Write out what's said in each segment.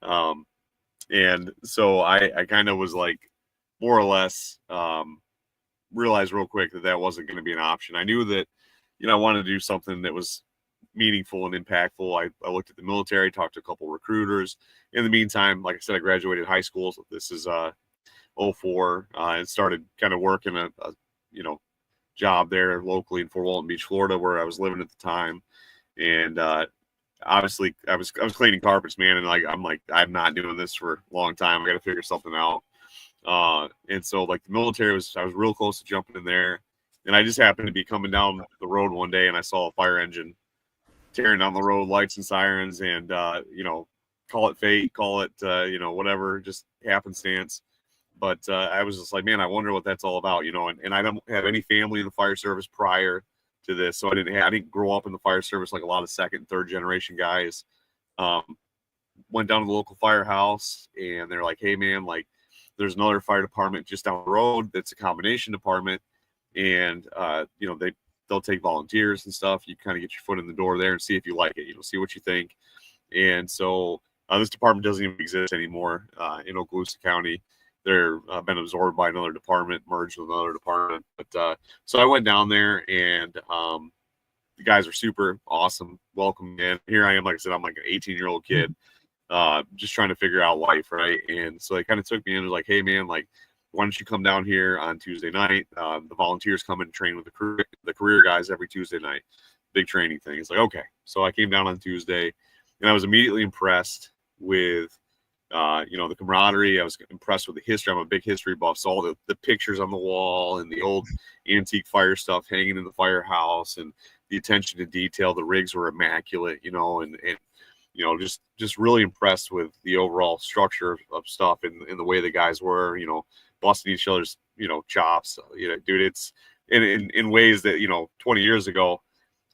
And so I kind of was like, more or less, realized real quick that that wasn't going to be an option. I knew that, I wanted to do something that was meaningful and impactful. I looked at the military, talked to a couple recruiters. In the meantime, like I said, I graduated high school. So this is '04, and started kind of working a job there locally in Fort Walton Beach, Florida, where I was living at the time. And obviously, I was cleaning carpets, man, and I'm not doing this for a long time. I got to figure something out. And so like the military I was real close to jumping in there, and I just happened to be coming down the road one day, and I saw a fire engine tearing down the road, lights and sirens, and call it fate, call it whatever, just happenstance. But I was just like, man, I wonder what that's all about, and I don't have any family in the fire service prior to this, so I didn't grow up in the fire service like a lot of second and third generation guys. Went down to the local firehouse, and they're like, hey man, like, there's another fire department just down the road that's a combination department, and they'll take volunteers and stuff. You kind of get your foot in the door there and see if you like it, see what you think. And so this department doesn't even exist anymore in Okaloosa County. They're been absorbed by another department, merged with another department. But so I went down there, and the guys are super awesome, welcome in. Here I am, like I said, I'm like an 18-year-old kid, just trying to figure out life, right? And so they kind of took me in and was like, hey man, like, why don't you come down here on Tuesday night? The volunteers come and train with the career guys every Tuesday night. Big training thing. It's like, okay. So I came down on Tuesday, and I was immediately impressed with the camaraderie. I was impressed with the history. I'm a big history buff, so all the pictures on the wall and the old antique fire stuff hanging in the firehouse, and the attention to detail. The rigs were immaculate, and just really impressed with the overall structure of stuff and the way the guys were, busting each other's, chops. Dude, it's in ways that, 20 years ago,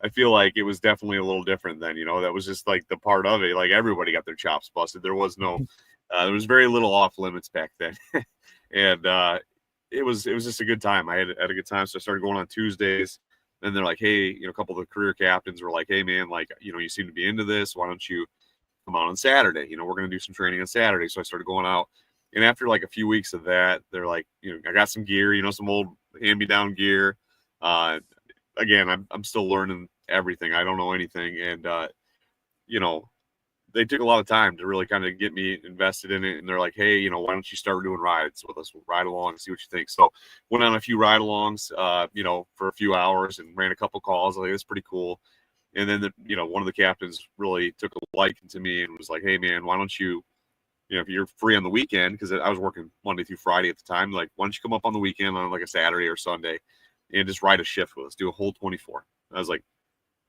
I feel like it was definitely a little different then. That was just like the part of it. Like everybody got their chops busted. There was no, there was very little off limits back then, and it was just a good time. I had a good time, so I started going on Tuesdays. And they're like, hey, a couple of the career captains were like, hey man, like, you seem to be into this. Why don't you come out on Saturday? We're going to do some training on Saturday. So I started going out. And after like a few weeks of that, they're like, I got some gear, some old hand-me-down gear. Again, I'm still learning everything. I don't know anything. And, they took a lot of time to really kind of get me invested in it. And they're like, hey, why don't you start doing rides with us? We'll ride along and see what you think. So went on a few ride-alongs, for a few hours, and ran a couple calls. I was like, that's pretty cool. And then, one of the captains really took a liking to me and was like, hey man, why don't you, if you're free on the weekend, because I was working Monday through Friday at the time, like, why don't you come up on the weekend on like a Saturday or Sunday and just ride a shift with us, do a whole 24. I was like,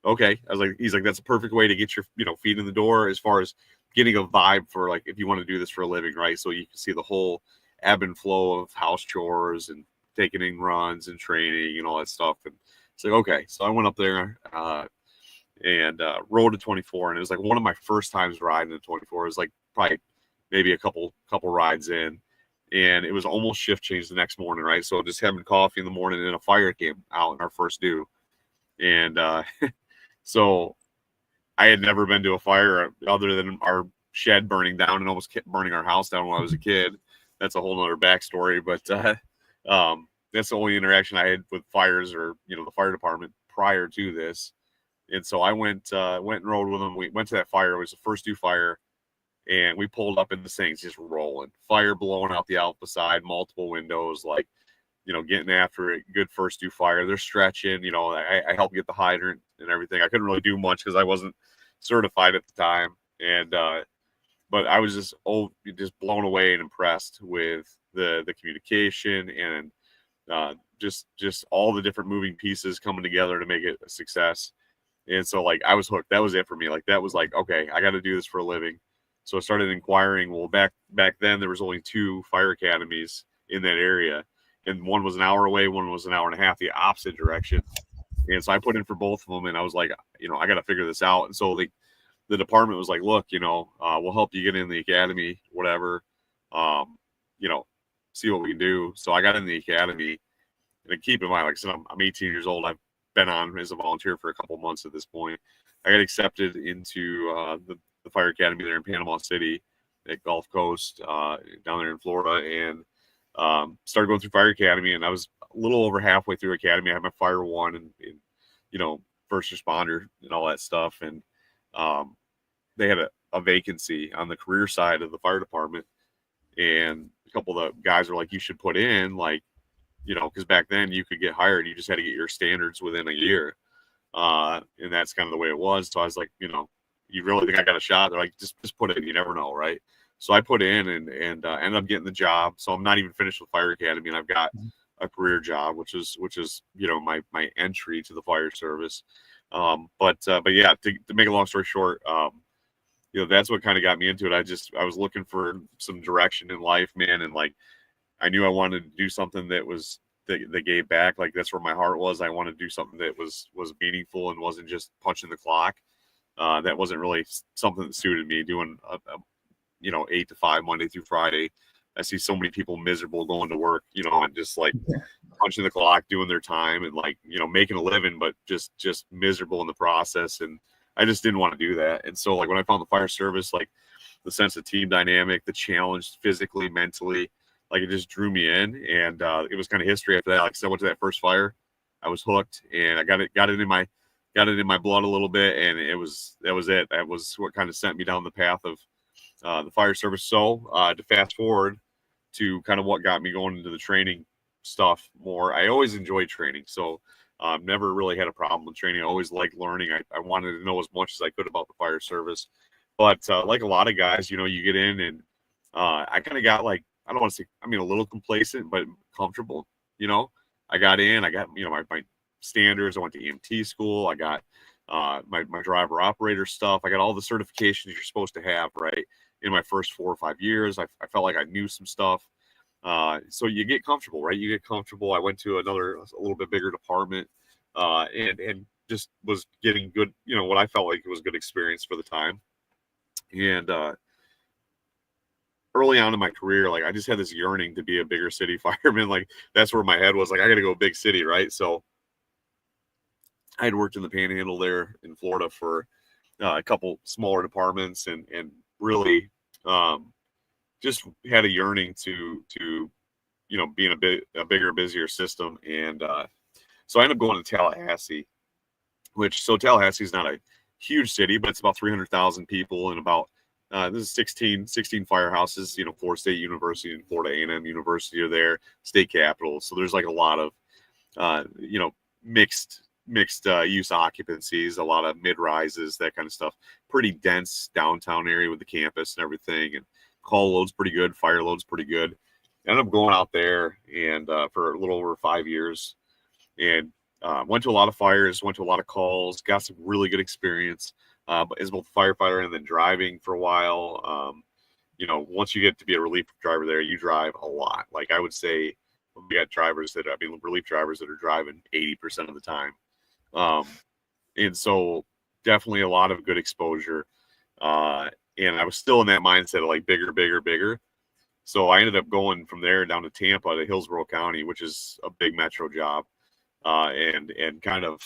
okay. He's like, that's a perfect way to get your, feet in the door as far as getting a vibe for like, if you want to do this for a living, right? So you can see the whole ebb and flow of house chores and taking in runs and training and all that stuff. And it's like, okay. So I went up there and rode a 24, and it was like one of my first times riding a 24. It was like probably maybe a couple rides in, and it was almost shift change the next morning, right? So just having coffee in the morning, and a fire came out in our first due. And so I had never been to a fire other than our shed burning down and almost kept burning our house down when I was a kid. That's a whole nother backstory, but that's the only interaction I had with fires or, the fire department prior to this. And so I went and rode with them. We went to that fire. It was the first due fire, and we pulled up in the things just rolling, fire blowing out the alpha side, multiple windows, like, getting after it. Good first due fire. They're stretching, I helped get the hydrant and everything. I couldn't really do much because I wasn't certified at the time. And, but I was just blown away and impressed with the communication and just all the different moving pieces coming together to make it a success. And so like, I was hooked. That was it for me. Like, that was like, okay, I got to do this for a living. So I started inquiring. Well, back then there was only 2 fire academies in that area. And one was an hour away, one was an hour and a half, the opposite direction. And so I put in for both of them, and I was like, I got to figure this out. And so the department was like, look, we'll help you get in the academy, whatever, see what we can do. So I got in the academy, and keep in mind, like I said, I'm 18 years old. I've been on as a volunteer for a couple months at this point. I got accepted into the fire academy there in Panama City. at Gulf Coast down there in Florida, and started going through fire academy. And I was a little over halfway through academy. I had my fire one and you know, first responder and all that stuff. And they had a vacancy on the career side of the fire department, and a couple of the guys were like, you should put in, like, you know, because back then you could get hired, you just had to get your standards within a year, and that's kind of the way it was. So I was like, you know, you really think I got a shot? They're like, just put it in, you never know, right? So I put in and ended up getting the job. So I'm not even finished with fire academy, and I've got a career job, which is you know, my entry to the fire service. But yeah, to make a long story short, you know, that's what kind of got me into it. I was looking for some direction in life, man, and like I knew I wanted to do something that was that gave back. Like that's where my heart was. I wanted to do something that was meaningful and wasn't just punching the clock. That wasn't really something that suited me, doing a you know, 8 to 5 Monday through Friday. I see so many people miserable going to work, you know, and just like punching the clock, doing their time, and like, you know, making a living, but just miserable in the process. And I just didn't want to do that. And so like when I found the fire service, like the sense of team dynamic, the challenge physically, mentally, like it just drew me in. And it was kind of history after that. Like I said, I went to that first fire, I was hooked, and I got it in my blood a little bit. And that was it. That was what kind of sent me down the path of the fire service. So to fast forward to kind of what got me going into the training stuff more, I always enjoyed training. So never really had a problem with training. I always liked learning. I wanted to know as much as I could about the fire service. But like a lot of guys, you know, you get in and I kind of got like, I don't want to say, I mean, a little complacent, but comfortable. You know, I got in, I got, you know, my standards. I went to EMT school. I got my driver operator stuff. I got all the certifications you're supposed to have, right? In my first 4 or 5 years, I felt like I knew some stuff. So you get comfortable, right? You get comfortable. I went to a little bit bigger department, and just was getting good, you know, what I felt like it was good experience for the time. And early on in my career, like I just had this yearning to be a bigger city fireman. Like that's where my head was. Like I got to go big city, right? So I had worked in the Panhandle there in Florida for a couple smaller departments, and really just had a yearning to you know, be in a bigger, busier system. And so I ended up going to Tallahassee, Tallahassee is not a huge city, but it's about 300,000 people, and about this is 16 firehouses. You know, Florida State University and Florida A&M University are there, state capital. So there's like a lot of you know, mixed use occupancies, a lot of mid-rises, that kind of stuff. Pretty dense downtown area with the campus and everything, and call load's pretty good, fire load's pretty good. I ended up going out there and for a little over 5 years, and went to a lot of fires, went to a lot of calls, got some really good experience as both a firefighter and then driving for a while. You know, once you get to be a relief driver there, you drive a lot. Like I would say we got relief drivers that are driving 80% of the time. And so definitely a lot of good exposure. And I was still in that mindset of like bigger. So I ended up going from there down to Tampa, to Hillsborough County, which is a big metro job. And kind of,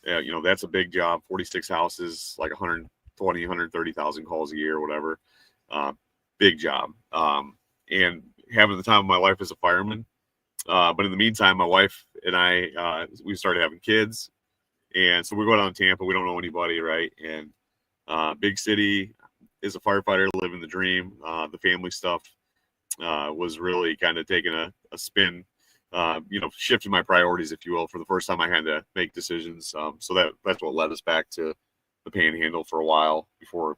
you know, that's a big job, 46 houses, like 130,000 calls a year, whatever. Big job. And having the time of my life as a fireman. But in the meantime, my wife and I, we started having kids. And so we go down to Tampa. We don't know anybody, right? And big city, as a firefighter, living the dream. The family stuff was really kind of taking a spin, you know, shifting my priorities, if you will. For the first time, I had to make decisions. So that's what led us back to the Panhandle for a while before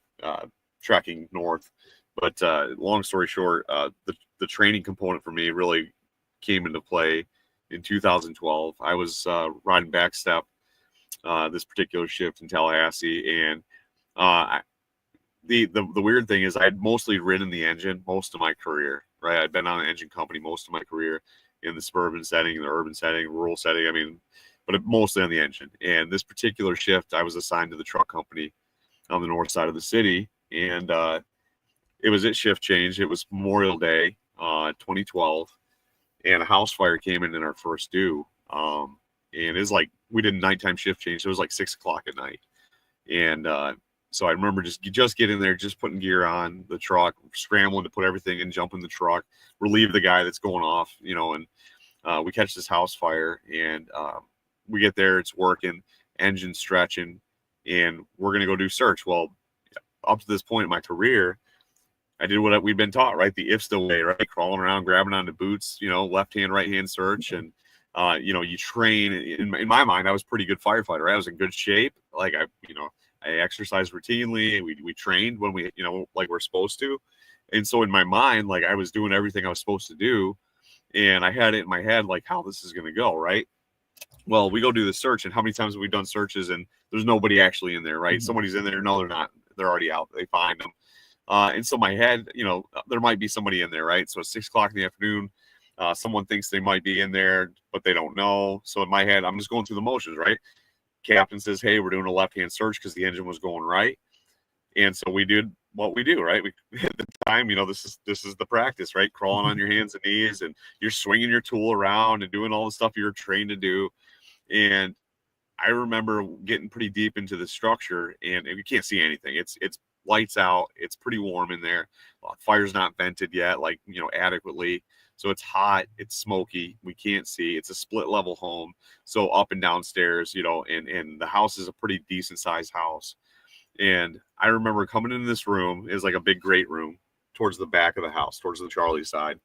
trekking north. But long story short, the training component for me really came into play in 2012. I was riding backstep this particular shift in Tallahassee, and the weird thing is I had mostly ridden the engine most of my career, right? I'd been on an engine company most of my career in the suburban setting, the urban setting, rural setting. I mean, but mostly on the engine. And this particular shift, I was assigned to the truck company on the north side of the city, and it was at shift change. It was Memorial Day, 2012, and a house fire came in our first due. And it was like we did a nighttime shift change, so it was like 6 o'clock at night, and So I remember just getting there, just putting gear on the truck, scrambling to put everything in, jump in the truck, relieve the guy that's going off, and we catch this house fire, and we get there, it's working, engine stretching, and we're gonna go do search. Well, up to this point in my career, I did what we've been taught, right? The IFSTA way, right? Crawling around, grabbing onto boots, left hand, right hand search, and you train. In my mind, I was a pretty good firefighter. I was in good shape. Like I exercised routinely. We trained when we, like we're supposed to. And so in my mind, like I was doing everything I was supposed to do. And I had it in my head, like how this is going to go. Right. Well, we go do the search, and how many times have we done searches and there's nobody actually in there, right? Somebody's in there. No, they're not. They're already out. They find them. And so my head, there might be somebody in there, right? So at 6 o'clock in the afternoon, someone thinks they might be in there, but they don't know. So in my head, I'm just going through the motions, right? Captain says, hey, we're doing a left-hand search because the engine was going right. And so we did what we do, right? We at the time, this is the practice, right? Crawling on your hands and knees, and you're swinging your tool around and doing all the stuff you're trained to do. And I remember getting pretty deep into the structure, and you can't see anything. It's lights out. It's pretty warm in there. Fire's not vented yet, like, adequately. So it's hot. It's smoky. We can't see. It's a split level home. So up and downstairs, and the house is a pretty decent sized house. And I remember coming into this room, is like a big great room towards the back of the house, towards the Charlie side.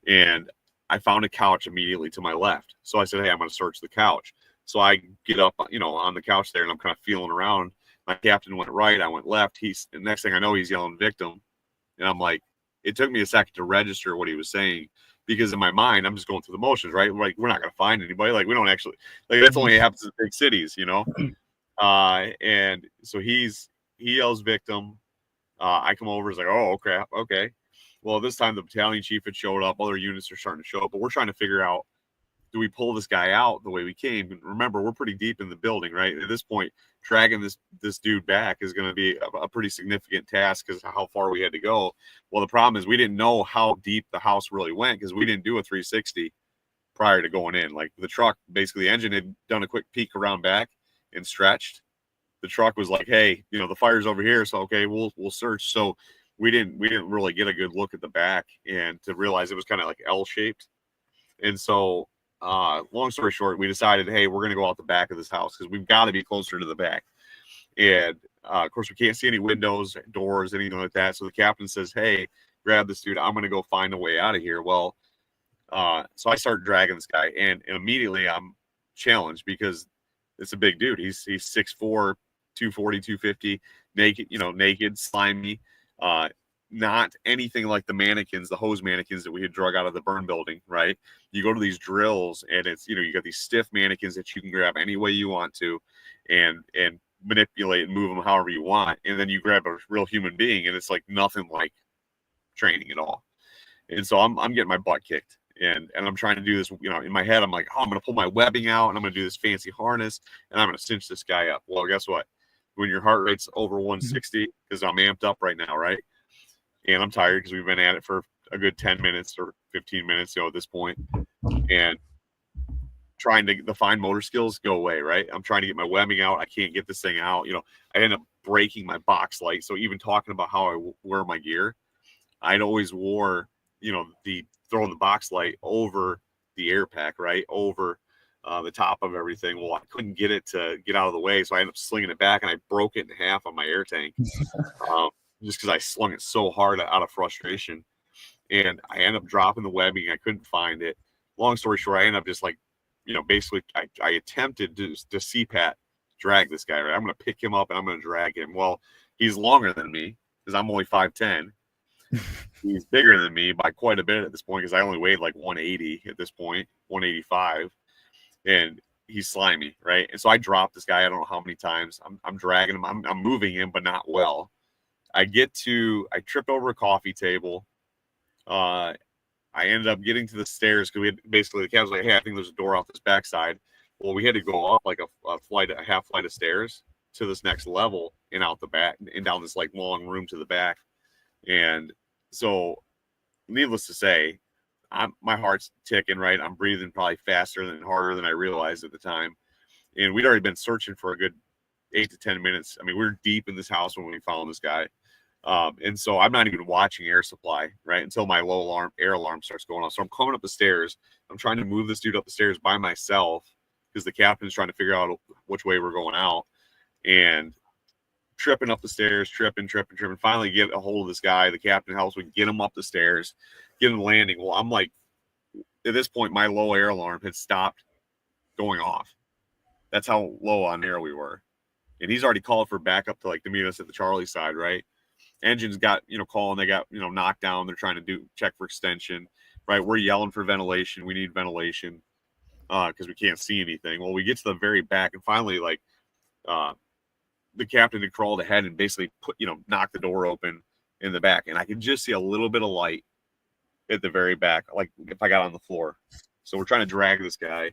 And I found a couch immediately to my left. So I said, hey, I'm going to search the couch. So I get up, on the couch there, and I'm kind of feeling around. My captain went right. I went left. The next thing I know, he's yelling victim. And I'm like, it took me a second to register what he was saying, because in my mind, I'm just going through the motions, right? Like, we're not going to find anybody. Like, we don't actually, like, that's only happens in big cities, And so he yells victim. I come over, it's like, oh, crap. Okay. Well, this time the battalion chief had showed up. Other units are starting to show up, but we're trying to figure out, do we pull this guy out the way we came? And remember, we're pretty deep in the building, right? At this point, dragging this dude back is going to be a pretty significant task because how far we had to go. Well, the problem is we didn't know how deep the house really went because we didn't do a 360 prior to going in. Like the truck, basically the engine had done a quick peek around back and stretched. The truck was like, hey, the fire's over here, so okay, we'll search. So we didn't really get a good look at the back and to realize it was kind of like L-shaped. And so long story short, we decided, hey, we're going to go out the back of this house because we've got to be closer to the back. And of course, we can't see any windows, doors, anything like that. So the captain says, hey, grab this dude. I'm going to go find a way out of here. Well, so I start dragging this guy, and immediately I'm challenged because it's a big dude. He's 6'4", 240, 250, naked, slimy, not anything like the mannequins, the hose mannequins that we had drug out of the burn building, right? You go to these drills, and it's, you got these stiff mannequins that you can grab any way you want to and manipulate and move them however you want. And then you grab a real human being, and it's like nothing like training at all. And so I'm getting my butt kicked, and I'm trying to do this, in my head, I'm like, oh, I'm going to pull my webbing out, and I'm going to do this fancy harness, and I'm going to cinch this guy up. Well, guess what? When your heart rate's over 160, because I'm amped up right now, right? And I'm tired because we've been at it for a good 10 minutes or 15 minutes, at this point, and trying to the fine motor skills go away, right? I'm trying to get my webbing out. I can't get this thing out. I end up breaking my box light. So even talking about how I wear my gear, I'd always wore, the throwing the box light over the air pack, right? Over the top of everything. Well, I couldn't get it to get out of the way. So I ended up slinging it back, and I broke it in half on my air tank. Just because I slung it so hard out of frustration. And I ended up dropping the webbing. I couldn't find it. Long story short, I ended up just like, basically I attempted to CPAT drag this guy, right? I'm going to pick him up and I'm going to drag him. Well, he's longer than me because I'm only 5'10". He's bigger than me by quite a bit at this point because I only weighed like 180 at this point, 185. And he's slimy, right? And so I dropped this guy, I don't know how many times. I'm dragging him. I'm moving him, but not well. I tripped over a coffee table. I ended up getting to the stairs because we had basically the captain was like, hey, I think there's a door off this backside. Well, we had to go up like a half flight of stairs to this next level and out the back and down this like long room to the back. And so needless to say, my heart's ticking, right? I'm breathing probably faster and harder than I realized at the time. And we'd already been searching for a good 8 to 10 minutes. I mean, we're deep in this house when we found this guy. And so I'm not even watching air supply, right, until my air alarm starts going off. So I'm coming up the stairs. I'm trying to move this dude up the stairs by myself because the captain's trying to figure out which way we're going out, and tripping up the stairs, tripping. Finally get a hold of this guy. The captain helps me get him up the stairs, get him landing. Well, I'm like, at this point, my low air alarm had stopped going off. That's how low on air we were. And he's already called for backup to meet us at the Charlie side, right? Engines got, calling, they got, knocked down. They're trying to check for extension, right? We're yelling for ventilation. We need ventilation because we can't see anything. Well, we get to the very back, and finally, the captain had crawled ahead and basically knocked the door open in the back. And I could just see a little bit of light at the very back, like if I got on the floor. So we're trying to drag this guy.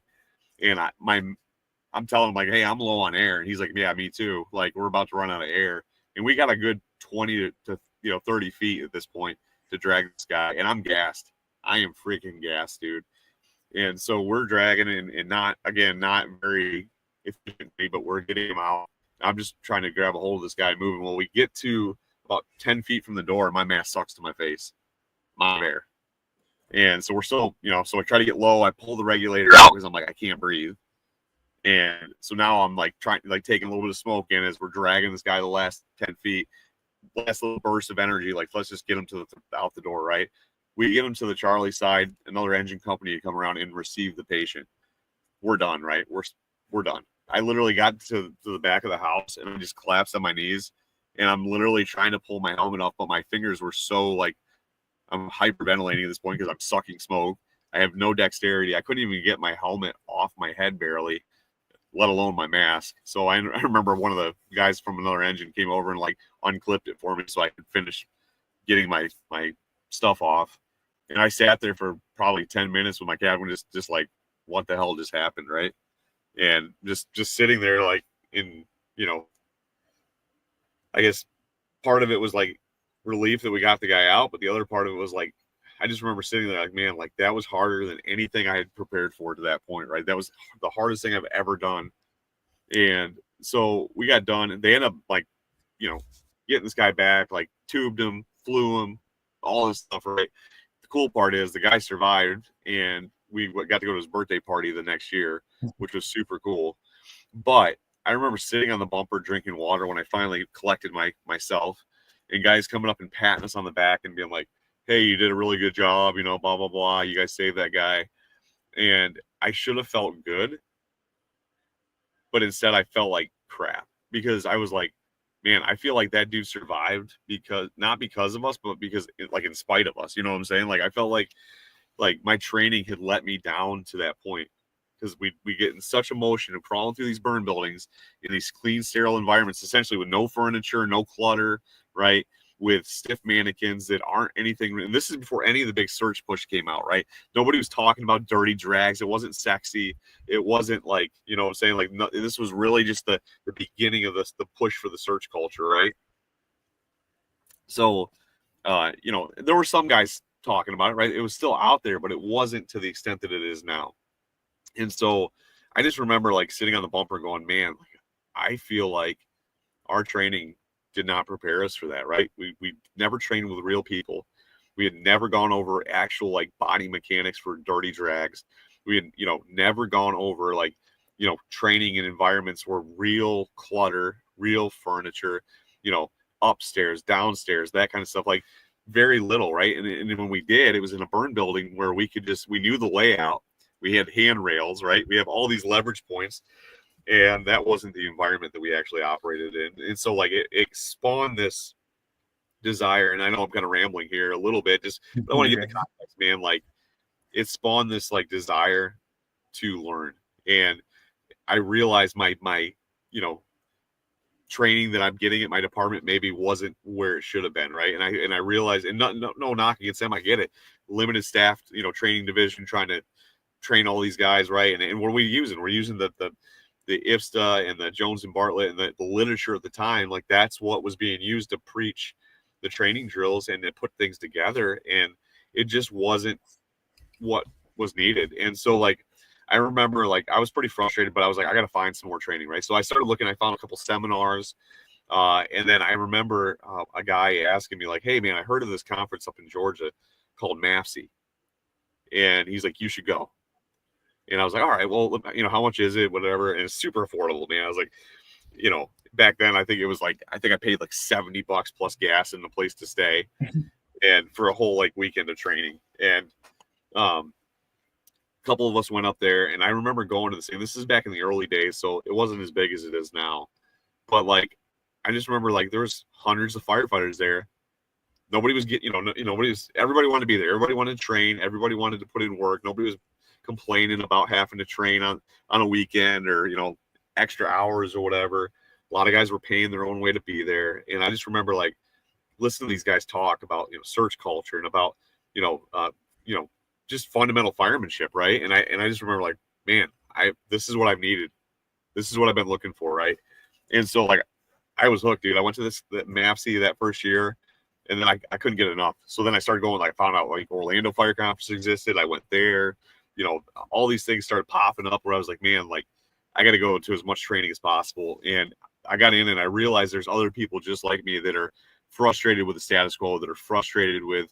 And I'm telling him, hey, I'm low on air. And he's like, yeah, me too. We're about to run out of air. And we got a good 20 to 30 feet at this point to drag this guy. And I'm gassed. I am freaking gassed, dude. And so we're dragging and not very efficiently, but we're getting him out. I'm just trying to grab a hold of this guy moving. Well, we get to about 10 feet from the door, and my mask sucks to my face. My air. And so we're still, so I try to get low. I pull the regulator out because I'm like, I can't breathe. And so now I'm trying taking a little bit of smoke in as we're dragging this guy the last 10 feet, last little burst of energy. Let's just get him out the door, right? We get him to the Charlie side, another engine company to come around and receive the patient. We're done, right? We're done. I literally got to the back of the house and I just collapsed on my knees, and I'm literally trying to pull my helmet off, but my fingers were so I'm hyperventilating at this point because I'm sucking smoke. I have no dexterity. I couldn't even get my helmet off my head barely, let alone my mask. So I remember one of the guys from another engine came over and unclipped it for me so I could finish getting my stuff off. And I sat there for probably 10 minutes with my cabin just what the hell just happened, right? And just sitting there in, I guess part of it was relief that we got the guy out, but the other part of it was I just remember sitting there man, that was harder than anything I had prepared for to that point, right? That was the hardest thing I've ever done. And so we got done, and they ended up getting this guy back, tubed him, flew him, all this stuff, right? The cool part is the guy survived, and we got to go to his birthday party the next year, which was super cool. But I remember sitting on the bumper drinking water when I finally collected myself, and guys coming up and patting us on the back and being like, hey, you did a really good job, blah, blah, blah. You guys saved that guy. And I should have felt good, but instead I felt like crap because I was like, man, I feel like that dude survived not because of us, but because in spite of us, you know what I'm saying? I felt like my training had let me down to that point because we get in such emotion of crawling through these burn buildings in these clean, sterile environments, essentially with no furniture, no clutter, right? With stiff mannequins that aren't anything. And this is before any of the big search push came out, right? Nobody was talking about dirty drags. It wasn't sexy. It wasn't you know what I'm saying? No, this was really just the beginning of the push for the search culture, right? So, there were some guys talking about it, right? It was still out there, but it wasn't to the extent that it is now. And so I just remember sitting on the bumper going, man, I feel like our training did not prepare us for that, right? We never trained with real people. We had never gone over actual body mechanics for dirty drags. We had, never gone over training in environments where real clutter, real furniture, upstairs, downstairs, that kind of stuff, very little, right? And when we did, it was in a burn building where we knew the layout. We had handrails, right? We have all these leverage points. And that wasn't the environment that we actually operated in. And so it spawned this desire. And I know I'm kind of rambling here a little bit, just I want to get the context, man. It spawned this desire to learn. And I realized my training that I'm getting at my department maybe wasn't where it should have been, right? And I realized, and no knock against them, I get it. Limited staff, training division trying to train all these guys, right? And what are we using? We're using the IFSTA and the Jones and Bartlett and the literature at the time. That's what was being used to preach the training drills and to put things together. And it just wasn't what was needed. And so I remember like I was pretty frustrated, but I was like, I got to find some more training, right? So I started looking. I found a couple seminars, and then I remember a guy asking me like, "Hey, man, I heard of this conference up in Georgia called MAFC," and he's like, "You should go." And I was like, "All right, well, how much is it? Whatever." And it's super affordable, man. I was like, back then I think it was like I think I paid like $70 plus gas and the place to stay, and for a whole like weekend of training. And um, a couple of us went up there, and I remember going to this thing. This is back in the early days, so it wasn't as big as it is now. But like, I just remember like there was hundreds of firefighters there. Nobody was getting, nobody was. Everybody wanted to be there. Everybody wanted to train. Everybody wanted to put in work. Nobody was complaining about having to train on a weekend or extra hours or whatever. A lot of guys were paying their own way to be there, and I just remember like listening to these guys talk about search culture and about just fundamental firemanship, right? And I just remember like, man, this is what I've needed. This is what I've been looking for, right? And so like I was hooked, dude. I went to that MAFC that first year, and then I couldn't get enough. So then I started going. Like, I found out like Orlando Fire Conference existed. I went there. All these things started popping up where I was like, man, like I got to go to as much training as possible. And I got in, and I realized there's other people just like me that are frustrated with the status quo, that are frustrated with,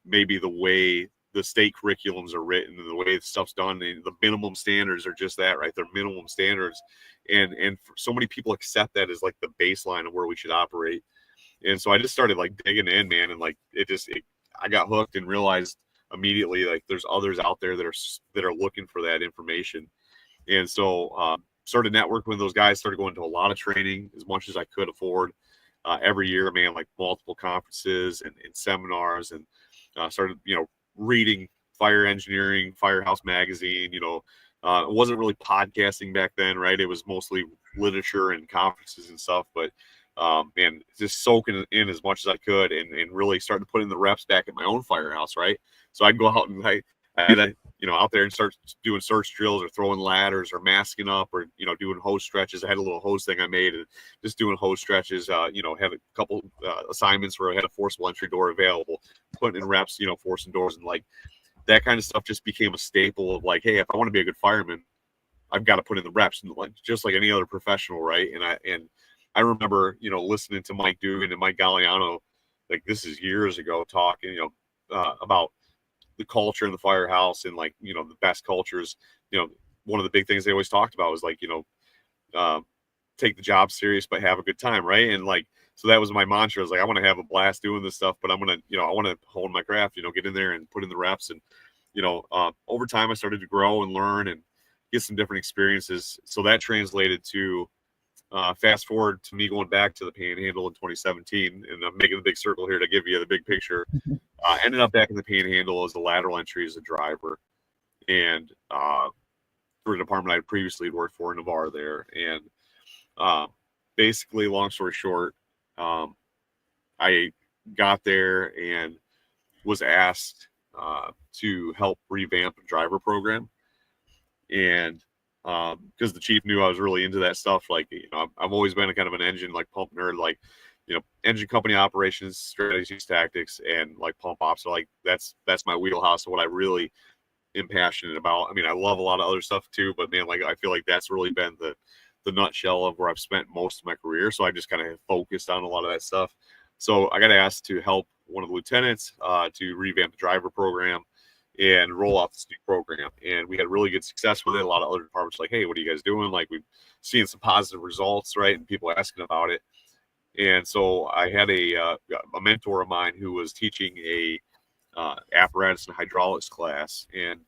maybe the way the state curriculums are written and the way the stuff's done. The minimum standards are just that, right? They're minimum standards. And so many people accept that as like the baseline of where we should operate. And so I just started like digging in, man. And like, I got hooked and realized immediately, like there's others out there that are looking for that information. And so, started networking with those guys, started going to a lot of training as much as I could afford every year, man, like multiple conferences and seminars, and started, reading Fire Engineering, Firehouse Magazine. It wasn't really podcasting back then, right? It was mostly literature and conferences and stuff, but man, just soaking in as much as I could, and really starting to put in the reps back at my own firehouse, right? So I'd go out and I had to, out there and start doing search drills or throwing ladders or masking up or, doing hose stretches. I had a little hose thing I made and just doing hose stretches, had a couple assignments where I had a forcible entry door available, putting in reps, forcing doors, and like that kind of stuff just became a staple of like, hey, if I want to be a good fireman, I've got to put in the reps, and like, just like any other professional. Right. And I remember, listening to Mike Dugan and Mike Galliano, like this is years ago, talking, about the culture in the firehouse and like, the best cultures. One of the big things they always talked about was like, take the job serious, but have a good time. Right. And like, so that was my mantra. I was like, I want to have a blast doing this stuff, but I'm going to, I want to hone my craft, get in there and put in the reps. And, over time I started to grow and learn and get some different experiences. So that translated to, fast forward to me going back to the Panhandle in 2017, and I'm making the big circle here to give you the big picture. Ended up back in the Panhandle as the lateral entry as a driver, and for a department I previously worked for in Navarre there. And basically, long story short, I got there and was asked to help revamp the driver program. And because the chief knew I was really into that stuff. Like, I've always been a kind of an engine, like pump nerd, like, engine company operations, strategies, tactics, and like pump ops. So like, that's my wheelhouse of what I really am passionate about. I mean, I love a lot of other stuff too, but man, like, I feel like that's really been the nutshell of where I've spent most of my career. So I just kind of focused on a lot of that stuff. So I got asked to help one of the lieutenants to revamp the driver program and roll out this new program. And we had really good success with it. A lot of other departments like, hey, what are you guys doing? Like, we've seen some positive results, right? And people asking about it. And so I had a mentor of mine who was teaching a apparatus and hydraulics class. And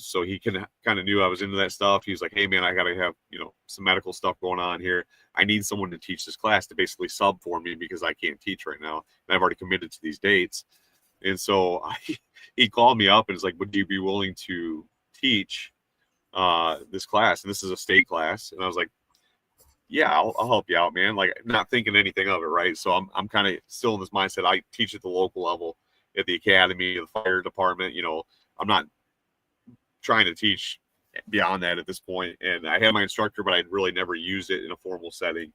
so he kind of knew I was into that stuff. He was like, hey, man, I got to have, some medical stuff going on here. I need someone to teach this class to basically sub for me because I can't teach right now. And I've already committed to these dates. And so he called me up and was like, would you be willing to teach this class? And this is a state class. And I was like, yeah, I'll help you out, man. Like, not thinking anything of it, right? So I'm kind of still in this mindset. I teach at the local level, at the academy, the fire department. I'm not trying to teach beyond that at this point. And I had my instructor, but I'd really never used it in a formal setting.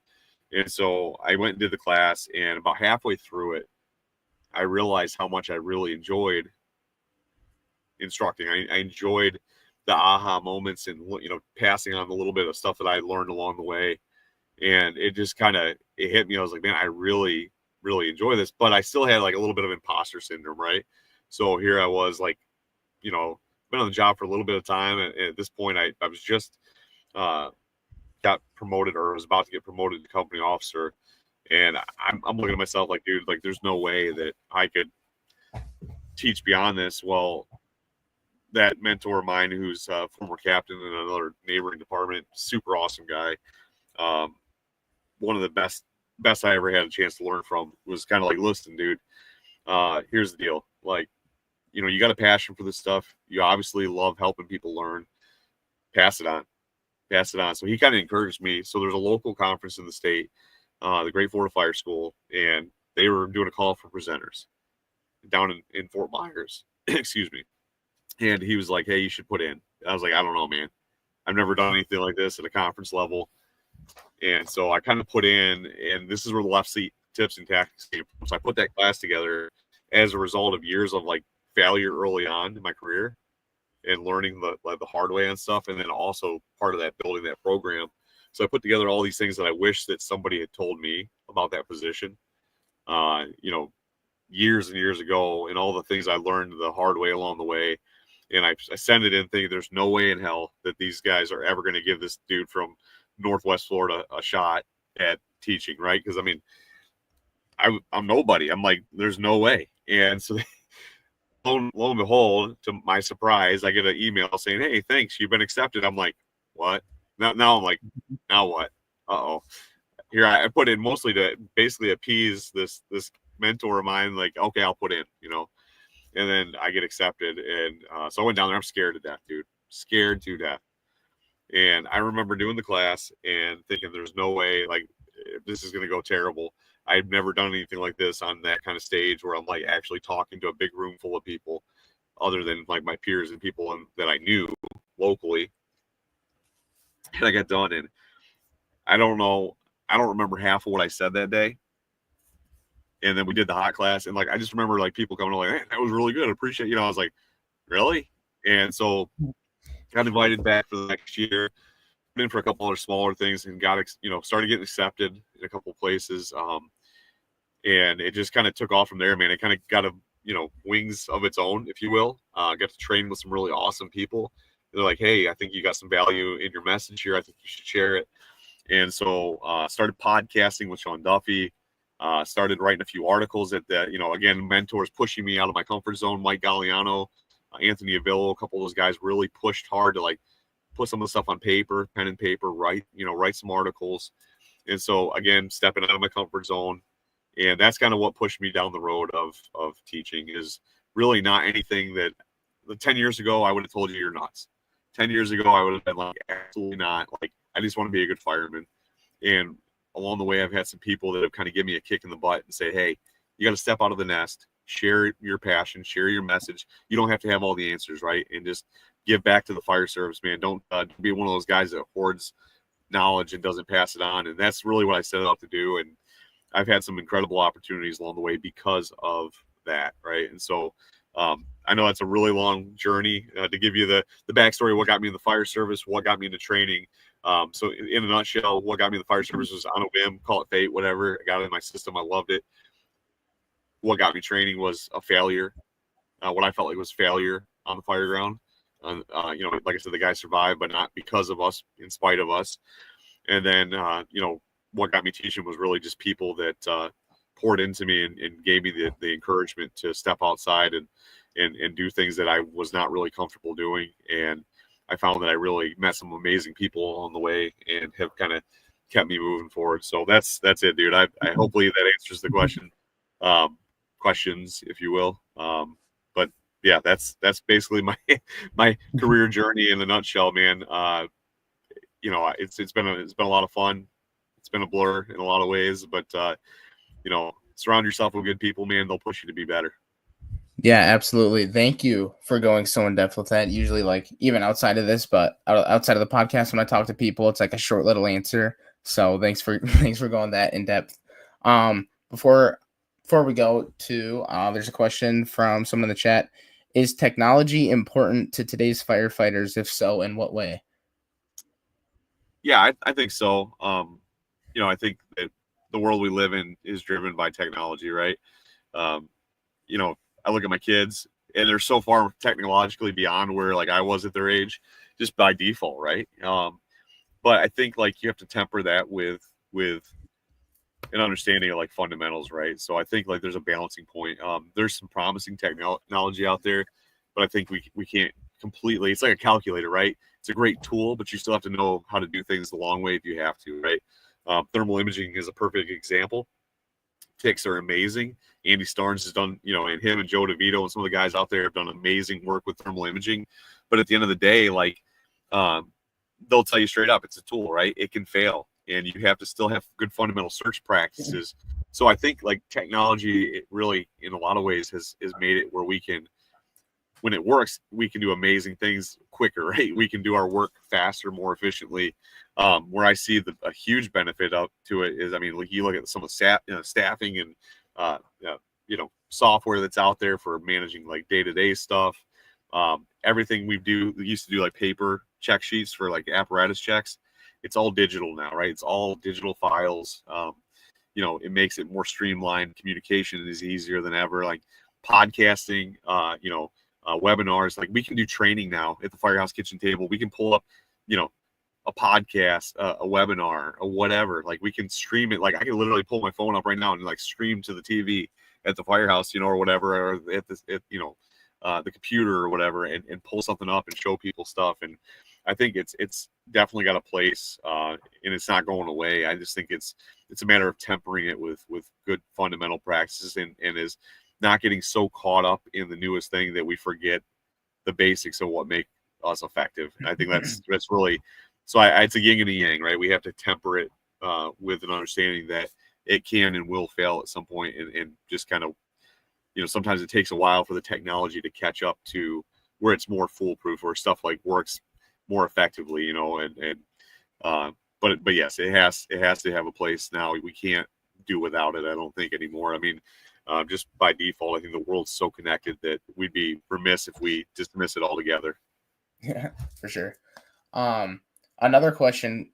And so I went and did the class, and about halfway through it, I realized how much I really enjoyed instructing. I enjoyed aha moments and, passing on a little bit of stuff that I learned along the way. And it just it hit me. I was like, man, I really, really enjoy this, but I still had like a little bit of imposter syndrome, right? So here I was like, been on the job for a little bit of time. And at this point, I was just got promoted, or was about to get promoted to company officer. And I'm looking at myself like, dude, like there's no way that I could teach beyond this. Well, that mentor of mine, who's a former captain in another neighboring department, super awesome guy. One of the best I ever had a chance to learn from, was kind of like, listen, dude, here's the deal. Like, you got a passion for this stuff. You obviously love helping people learn. Pass it on. So he kind of encouraged me. So there's a local conference in the state, the Great Florida Fire School, and they were doing a call for presenters down in Fort Myers. Excuse me. And he was like, hey, you should put in. I was like, I don't know, man. I've never done anything like this at a conference level. And so I kind of put in, and this is where the left seat tips and tactics came from. So I put that class together as a result of years of like failure early on in my career and learning the hard way and stuff. And then also part of that, building that program. So I put together all these things that I wish that somebody had told me about that position, years and years ago, and all the things I learned the hard way along the way. And I sent it in thinking there's no way in hell that these guys are ever going to give this dude from Northwest Florida a shot at teaching, right? Because I mean, I'm nobody. I'm like, there's no way. And so lo and behold, to my surprise, I get an email saying, hey, thanks, you've been accepted. I'm like, what? Now I'm like, now what? Uh-oh. Here I put in mostly to basically appease this mentor of mine, like, okay, I'll put in, and then I get accepted. And so I went down there. I'm scared to death, dude. Scared to death. And I remember doing the class and thinking there's no way, like, this is going to go terrible. I've never done anything like this on that kind of stage where I'm like actually talking to a big room full of people other than like my peers and people that I knew locally. And I got done, and I don't remember half of what I said that day. And then we did the hot class, and like I just remember like people coming like, hey, that was really good. I appreciate, I was like, really? And so got invited back for the next year, put in for a couple other smaller things, and got started getting accepted in a couple of places. And it just kind of took off from there, man. It kind of got wings of its own, if you will. Got to train with some really awesome people. They're like, hey, I think you got some value in your message here. I think you should share it. And so started podcasting with Sean Duffy. Started writing a few articles that again, mentors pushing me out of my comfort zone. Mike Galliano, Anthony Avillo, a couple of those guys really pushed hard to like put some of the stuff on paper, pen and paper, write some articles. And so again, stepping out of my comfort zone. And that's kind of what pushed me down the road of teaching, is really not anything that 10 years ago I would have told you you're nuts. 10 years ago I would have been like, absolutely not. Like, I just want to be a good fireman. And along the way, I've had some people that have kind of given me a kick in the butt and say, hey, you got to step out of the nest, share your passion, share your message. You don't have to have all the answers, right? And just give back to the fire service, man. Don't be one of those guys that hoards knowledge and doesn't pass it on. And that's really what I set out to do. And I've had some incredible opportunities along the way because of that, right? And so I know that's a really long journey to give you the backstory of what got me in the fire service, what got me into training. So in a nutshell, what got me in the fire service was on a whim, call it fate, whatever. I got it in my system. I loved it. What got me training was a failure. What I felt like was failure on the fire ground. Like I said, the guy survived, but not because of us, in spite of us. And then, what got me teaching was really just people that poured into me and gave me the encouragement to step outside and do things that I was not really comfortable doing. And I found that I really met some amazing people along the way and have kind of kept me moving forward. So that's it, dude. I hopefully that answers the questions, if you will. But yeah, that's basically my career journey in a nutshell, man. It's been a lot of fun. It's been a blur in a lot of ways, but surround yourself with good people, man. They'll push you to be better. Yeah, absolutely. Thank you for going so in depth with that. Usually, like, even outside of this, but outside of the podcast, when I talk to people, it's like a short little answer. So thanks for going that in depth. Before we go to, there's a question from someone in the chat. Is technology important to today's firefighters? If so, in what way? Yeah, I think so. I think that the world we live in is driven by technology, right? Um, I look at my kids and they're so far technologically beyond where like I was at their age, just by default, right? But I think like you have to temper that with an understanding of like fundamentals, right? So I think like there's a balancing point. There's some promising technology out there, but I think we can't completely. It's like a calculator, right? It's a great tool, but you still have to know how to do things the long way if you have to, right? Thermal imaging is a perfect example. Ticks are amazing. Andy Starnes has done, and him and Joe DeVito and some of the guys out there have done amazing work with thermal imaging. But at the end of the day, like they'll tell you straight up, it's a tool, right? It can fail, and you have to still have good fundamental search practices. So I think like technology, it really, in a lot of ways, has made it where we can, when it works, we can do amazing things quicker, right? We can do our work faster, more efficiently. Where I see a huge benefit up to it is, I mean, like you look at some of the staffing and software that's out there for managing like day-to-day stuff. Everything we used to do like paper check sheets for like apparatus checks. It's all digital now, right? It's all digital files. It makes it more streamlined. Communication is easier than ever. Like podcasting, webinars. Like we can do training now at the Firehouse Kitchen Table. We can pull up, a podcast, a webinar, or whatever. Like we can stream it. Like I can literally pull my phone up right now and like stream to the TV at the firehouse, or whatever, or at the computer or whatever, and pull something up and show people stuff. And I think it's definitely got a place, and it's not going away. I just think it's a matter of tempering it with good fundamental practices and is not getting so caught up in the newest thing that we forget the basics of what make us effective. And I think that's really, so it's a yin and a yang, right? We have to temper it with an understanding that it can and will fail at some point, and just kind of, sometimes it takes a while for the technology to catch up to where it's more foolproof, or stuff like works more effectively, but yes, it has to have a place now. We can't do without it, I don't think, anymore. I mean, just by default, I think the world's so connected that we'd be remiss if we dismiss it altogether. Yeah, for sure. Another question,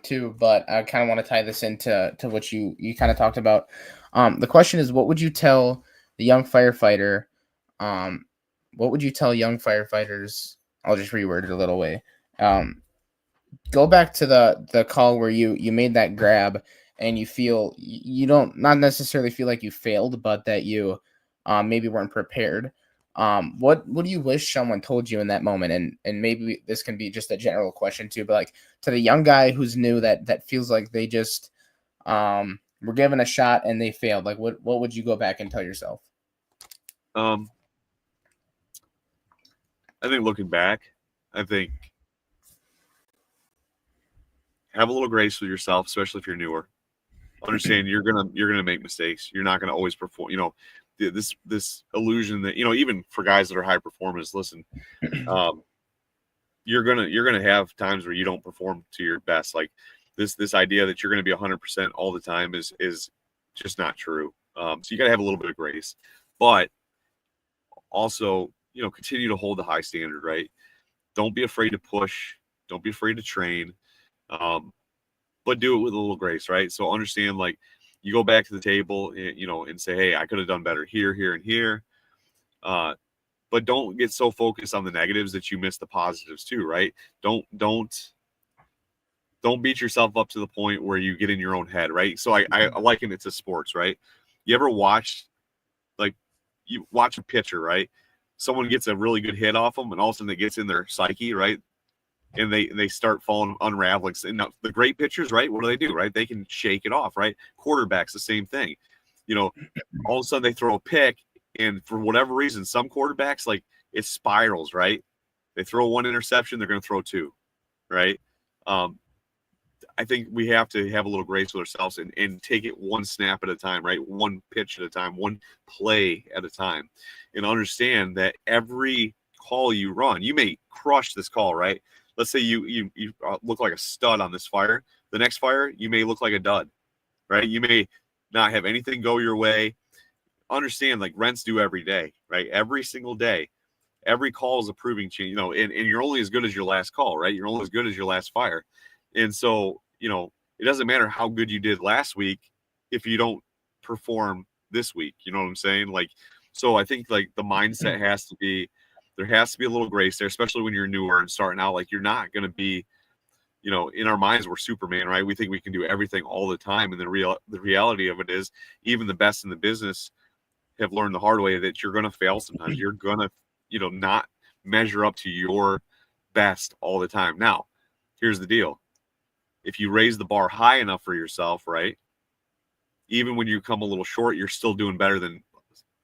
too, but I kind of want to tie this into what you kind of talked about. The question is, what would you tell the young firefighter? What would you tell young firefighters? I'll just reword it a little way. Go back to the call where you made that grab, and you feel you don't not necessarily feel like you failed, but that you maybe weren't prepared. What do you wish someone told you in that moment? And maybe this can be just a general question too, but like to the young guy who's new, that feels like they just were given a shot and they failed. Like what would you go back and tell yourself? I think looking back, I think have a little grace with yourself, especially if you're newer. Understand you're gonna make mistakes. You're not gonna always perform. This illusion that, even for guys that are high performers, listen, you're gonna have times where you don't perform to your best. Like this idea that you're gonna be 100% all the time is just not true. So you gotta have a little bit of grace, but also, continue to hold the high standard, right? Don't be afraid to push. Don't be afraid to train. But do it with a little grace, right? So understand, like, you go back to the table, and say, hey, I could have done better here, here, and here. But don't get so focused on the negatives that you miss the positives too, right? Don't beat yourself up to the point where you get in your own head, right? So I liken it to sports, right? You ever watch, like, you watch a pitcher, right? Someone gets a really good hit off them, and all of a sudden it gets in their psyche, right? And they start falling, unraveling. And now the great pitchers, right? What do? Right? They can shake it off, right? Quarterbacks, the same thing. All of a sudden they throw a pick, and for whatever reason, some quarterbacks, like, it spirals, right? They throw one interception, they're going to throw two, right? I think we have to have a little grace with ourselves and take it one snap at a time, right? One pitch at a time, one play at a time, and understand that every call you run, you may crush this call, right? Let's say you look like a stud on this fire. The next fire, you may look like a dud, right? You may not have anything go your way. Understand, like rents do every day, right? Every single day, every call is a proving change, you know, and you're only as good as your last call, right? You're only as good as your last fire. And so, you know, it doesn't matter how good you did last week if you don't perform this week. You know what I'm saying? Like, so I think like the mindset has to be, there has to be a little grace there, especially when you're newer and starting out. Like, you're not going to be, you know, in our minds, we're Superman, right? We think we can do everything all the time. And the reality of it is, even the best in the business have learned the hard way that you're going to fail sometimes. You're going to, you know, not measure up to your best all the time. Now, here's the deal. If you raise the bar high enough for yourself, right, even when you come a little short, you're still doing better than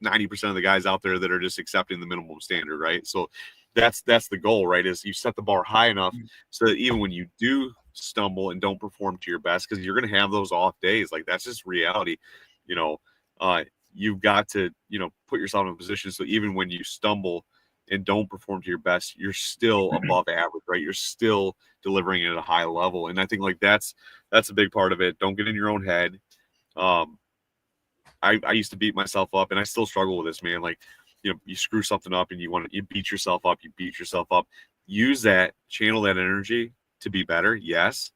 90% of the guys out there that are just accepting the minimum standard, right? So that's the goal, right? Is you set the bar high enough so that even when you do stumble and don't perform to your best, because you're going to have those off days, like that's just reality, you know. You've got to, you know, put yourself in a position so even when you stumble and don't perform to your best, you're still above average, right? You're still delivering at a high level. And I think like that's a big part of it. Don't get in your own head. I used to beat myself up, and I still struggle with this, man. Like, you know, you screw something up and you beat yourself up, use that, channel that energy to be better. Yes.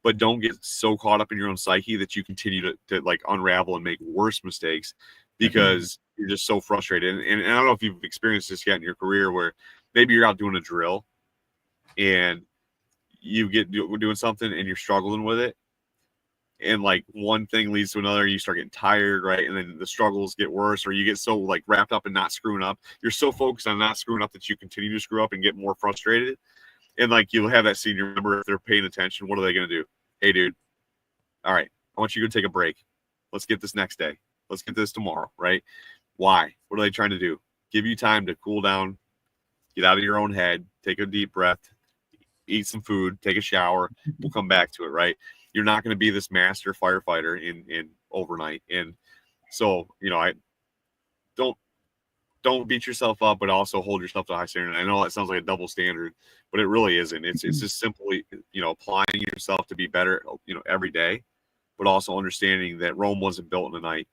But don't get so caught up in your own psyche that you continue to like unravel and make worse mistakes because you're just so frustrated. And I don't know if you've experienced this yet in your career where maybe you're out doing a drill and you get doing something and you're struggling with it. And like one thing leads to another, you start getting tired, right? And then the struggles get worse, or you get so like wrapped up in not screwing up. You're so focused on not screwing up that you continue to screw up and get more frustrated. And like you'll have that senior member, if they're paying attention, what are they going to do? Hey, dude, all right, I want you to take a break. Let's get this next day. Let's get this tomorrow, right? Why? What are they trying to do? Give you time to cool down, get out of your own head, take a deep breath, eat some food, take a shower. We'll come back to it, right? You're not going to be this master firefighter in overnight. And so, you know, I don't beat yourself up, but also hold yourself to a high standard. I know that sounds like a double standard, but it really isn't. It's just simply, you know, applying yourself to be better, you know, every day, but also understanding that Rome wasn't built in a night.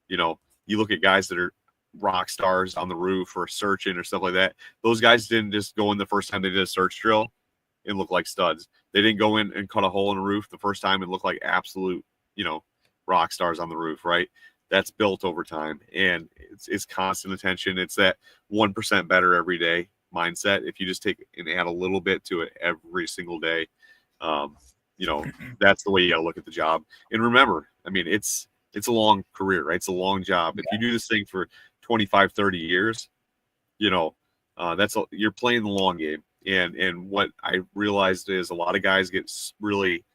You know, you look at guys that are rock stars on the roof or searching or stuff like that. Those guys didn't just go in the first time they did a search drill and look like studs. They didn't go in and cut a hole in a roof the first time and look like absolute, you know, rock stars on the roof, right? That's built over time, and it's constant attention. It's that 1% better every day mindset. If you just take and add a little bit to it every single day, you know, that's the way you got to look at the job. And remember, I mean, it's a long career, right? It's a long job. If you do this thing for 25, 30 years, you know, you're playing the long game. And what I realized is a lot of guys get really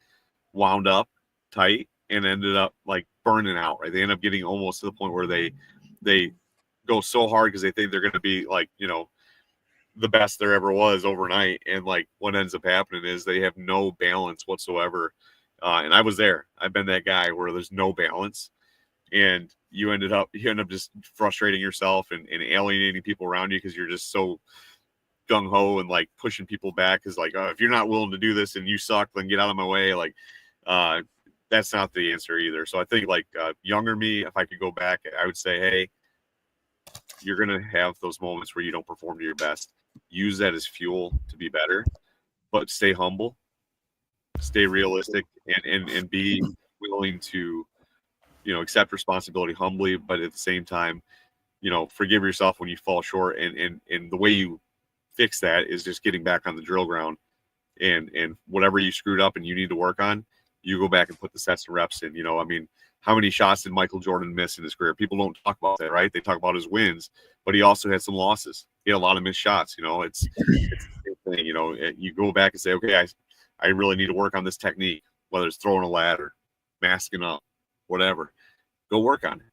wound up tight and ended up like burning out, right? They end up getting almost to the point where they go so hard because they think they're going to be like, you know, the best there ever was overnight. And like what ends up happening is they have no balance whatsoever. And I was there. I've been that guy where there's no balance, and you end up just frustrating yourself and alienating people around you because you're just so gung ho and like pushing people back. Because like, if you're not willing to do this and you suck, then get out of my way. Like, that's not the answer either. So I think like younger me, if I could go back, I would say, hey, you're going to have those moments where you don't perform to your best. Use that as fuel to be better, but stay humble, stay realistic, and be willing to, you know, accept responsibility humbly, but at the same time, you know, forgive yourself when you fall short. And the way you fix that is just getting back on the drill ground, and whatever you screwed up and you need to work on, you go back and put the sets and reps in. You know, I mean, how many shots did Michael Jordan miss in his career? People don't talk about that, right? They talk about his wins, but he also had some losses. He had a lot of missed shots. You know, it's the same thing. You know, you go back and say, okay, I really need to work on this technique, whether it's throwing a ladder, masking up, whatever. Go work on it,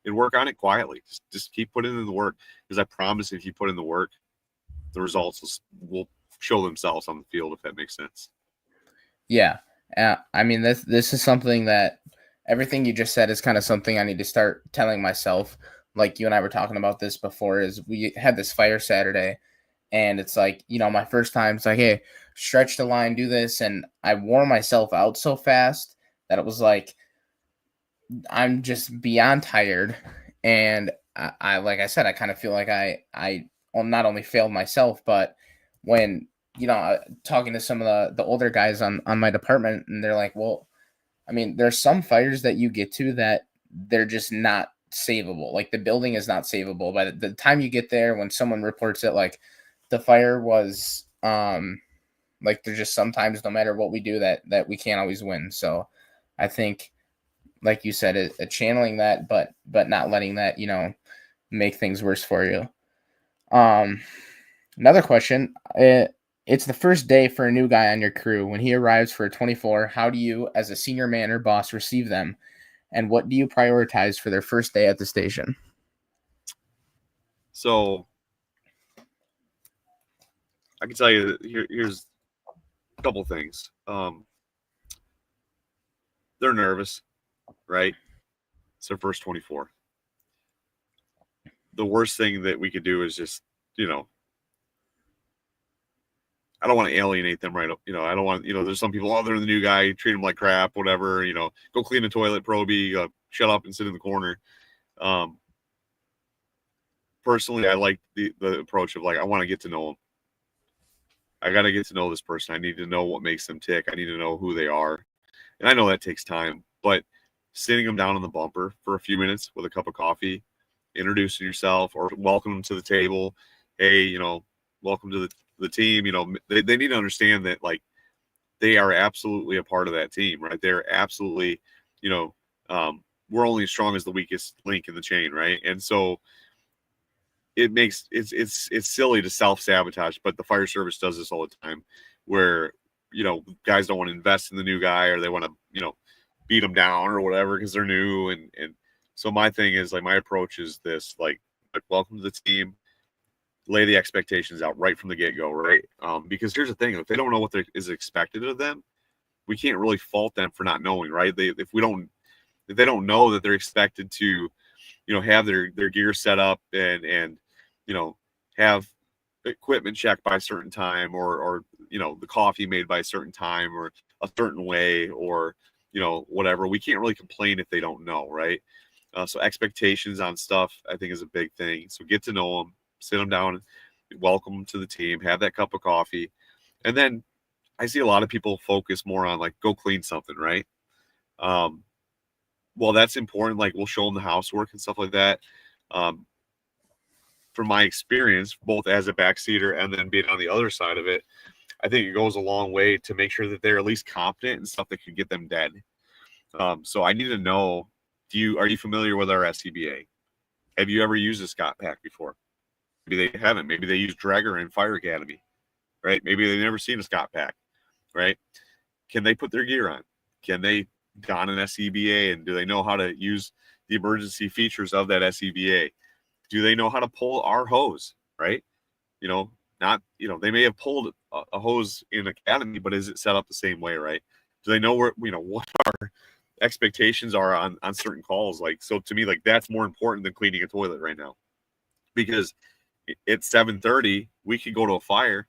and work on it quietly. Just keep putting in the work, because I promise if you put in the work, the results will show themselves on the field, if that makes sense. Yeah. I mean, this is something that everything you just said is kind of something I need to start telling myself. Like you and I were talking about this before, is we had this fire Saturday, and it's like, you know, my first time, it's like, hey, stretch the line, do this. And I wore myself out so fast that it was like, I'm just beyond tired. And I like I said, I kind of feel like I not only failed myself, but when, talking to some of the older guys on my department, and they're like, well, I mean, there's some fires that you get to that they're just not savable. Like the building is not savable. By the time you get there, when someone reports it, like the fire was, like there's just sometimes no matter what we do that we can't always win. So I think, like you said, channeling that, but not letting that, make things worse for you. Another question. It's the first day for a new guy on your crew. When he arrives for a 24, how do you, as a senior man or boss, receive them? And what do you prioritize for their first day at the station? So I can tell you that here's a couple things. They're nervous, right? It's their first 24. The worst thing that we could do is just, I don't want to alienate them, right? I don't want, there's some people, they're the new guy, treat them like crap, whatever, go clean the toilet, Proby, shut up and sit in the corner. Personally, I like the approach of like, I want to get to know them. I got to get to know this person. I need to know what makes them tick. I need to know who they are. And I know that takes time, but sitting them down on the bumper for a few minutes with a cup of coffee, introducing yourself or welcome them to the table. Hey, welcome to the team. They need to understand that like they are absolutely a part of that team, right? They're absolutely, we're only as strong as the weakest link in the chain, right? And so it's silly to self-sabotage, but the fire service does this all the time where, guys don't want to invest in the new guy or they want to, beat them down or whatever because they're new. And so my thing is like, my approach is this, like welcome to the team, lay the expectations out right from the get-go, right? Because here's the thing, if they don't know what is expected of them, we can't really fault them for not knowing, right? If they don't know that they're expected to, have their gear set up and have equipment checked by a certain time or the coffee made by a certain time or a certain way or whatever, we can't really complain if they don't know, right? So expectations on stuff I think is a big thing. So get to know them, sit them down, welcome them to the team, have that cup of coffee. And then I see a lot of people focus more on like go clean something, right? Well, that's important. Like we'll show them the housework and stuff like that. From my experience, both as a backseater and then being on the other side of it, I think it goes a long way to make sure that they're at least competent in stuff that could get them dead. So I need to know, are you familiar with our SCBA? Have you ever used a Scott Pack before? Maybe they haven't. Maybe they use Dragger in Fire Academy, right? Maybe they've never seen a Scott Pack, right? Can they put their gear on? Can they don an SCBA? And do they know how to use the emergency features of that SCBA? Do they know how to pull our hose, right? They may have pulled a hose in Academy, but is it set up the same way, right? Do they know what our expectations are on certain calls? Like, so to me, like that's more important than cleaning a toilet right now, because at 7:30 we could go to a fire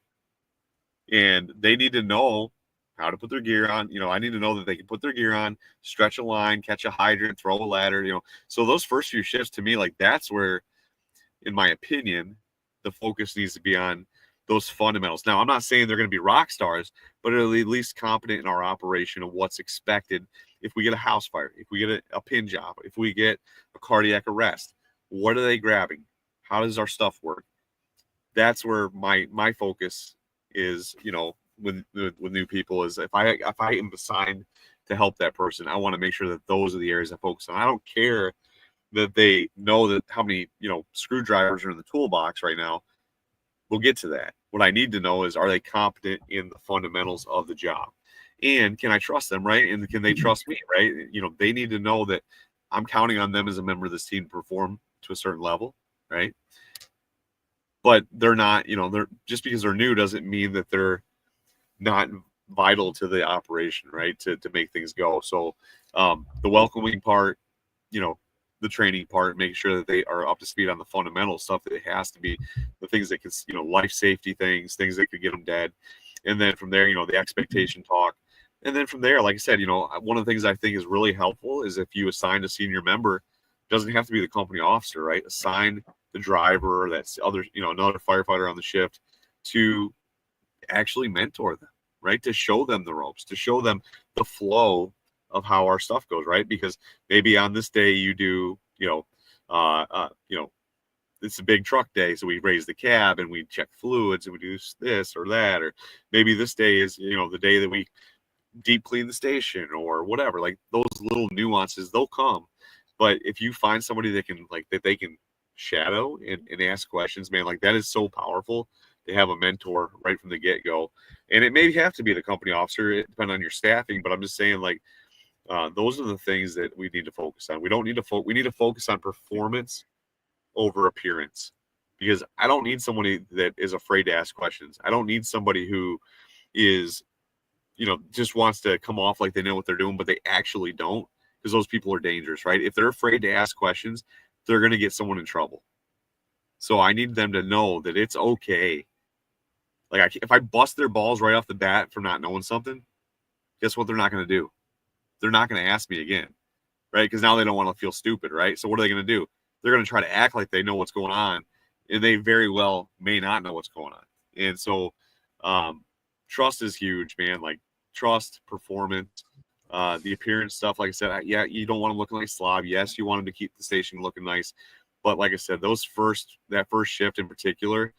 and they need to know how to put their gear on. I need to know that they can put their gear on, stretch a line, catch a hydrant, throw a ladder, so those first few shifts to me, like that's where, in my opinion, the focus needs to be on those fundamentals. Now, I'm not saying they're going to be rock stars, but at least competent in our operation of what's expected. If we get a house fire, if we get a pin job, if we get a cardiac arrest, what are they grabbing? How does our stuff work? That's where my focus is, with new people, is if I am assigned to help that person, I want to make sure that those are the areas I focus on. I don't care that they know that how many screwdrivers are in the toolbox right now. We'll get to that. What I need to know is, are they competent in the fundamentals of the job, and can I trust them, right? And can they trust me, right? They need to know that I'm counting on them as a member of this team to perform to a certain level, right? But they're not, they're just because they're new doesn't mean that they're not vital to the operation, right? To make things go. So the welcoming part, the training part, making sure that they are up to speed on the fundamental stuff, that it has to be the things that can, life safety things that could get them dead. And then from there, the expectation talk. And then from there, like I said, one of the things I think is really helpful is if you assign a senior member, it doesn't have to be the company officer, right? Assign the driver or that's other, another firefighter on the shift to actually mentor them, right? To show them the ropes, to show them the flow of how our stuff goes, right? Because maybe on this day you do, it's a big truck day, so we raise the cab and we check fluids and we do this or that, or maybe this day is, the day that we deep clean the station or whatever. Like those little nuances, they'll come. But if you find somebody that they can shadow and ask questions, man, like that is so powerful to have a mentor right from the get-go. And it may have to be the company officer, it depends on your staffing, but I'm just saying, like, those are the things that we need to focus on. We don't need to we need to focus on performance over appearance, because I don't need somebody that is afraid to ask questions. I don't need somebody who is, just wants to come off like they know what they're doing, but they actually don't, because those people are dangerous, right? If they're afraid to ask questions, they're going to get someone in trouble. So I need them to know that it's okay. Like, if I bust their balls right off the bat for not knowing something, guess what they're not going to do? They're not going to ask me again, right? Because now they don't want to feel stupid, right? So what are they going to do? They're going to try to act like they know what's going on, and they very well may not know what's going on. And so trust is huge, man. Like, trust, performance, the appearance stuff. Like I said, yeah, you don't want them looking like a slob. Yes, you want them to keep the station looking nice. But like I said, that first shift in particular,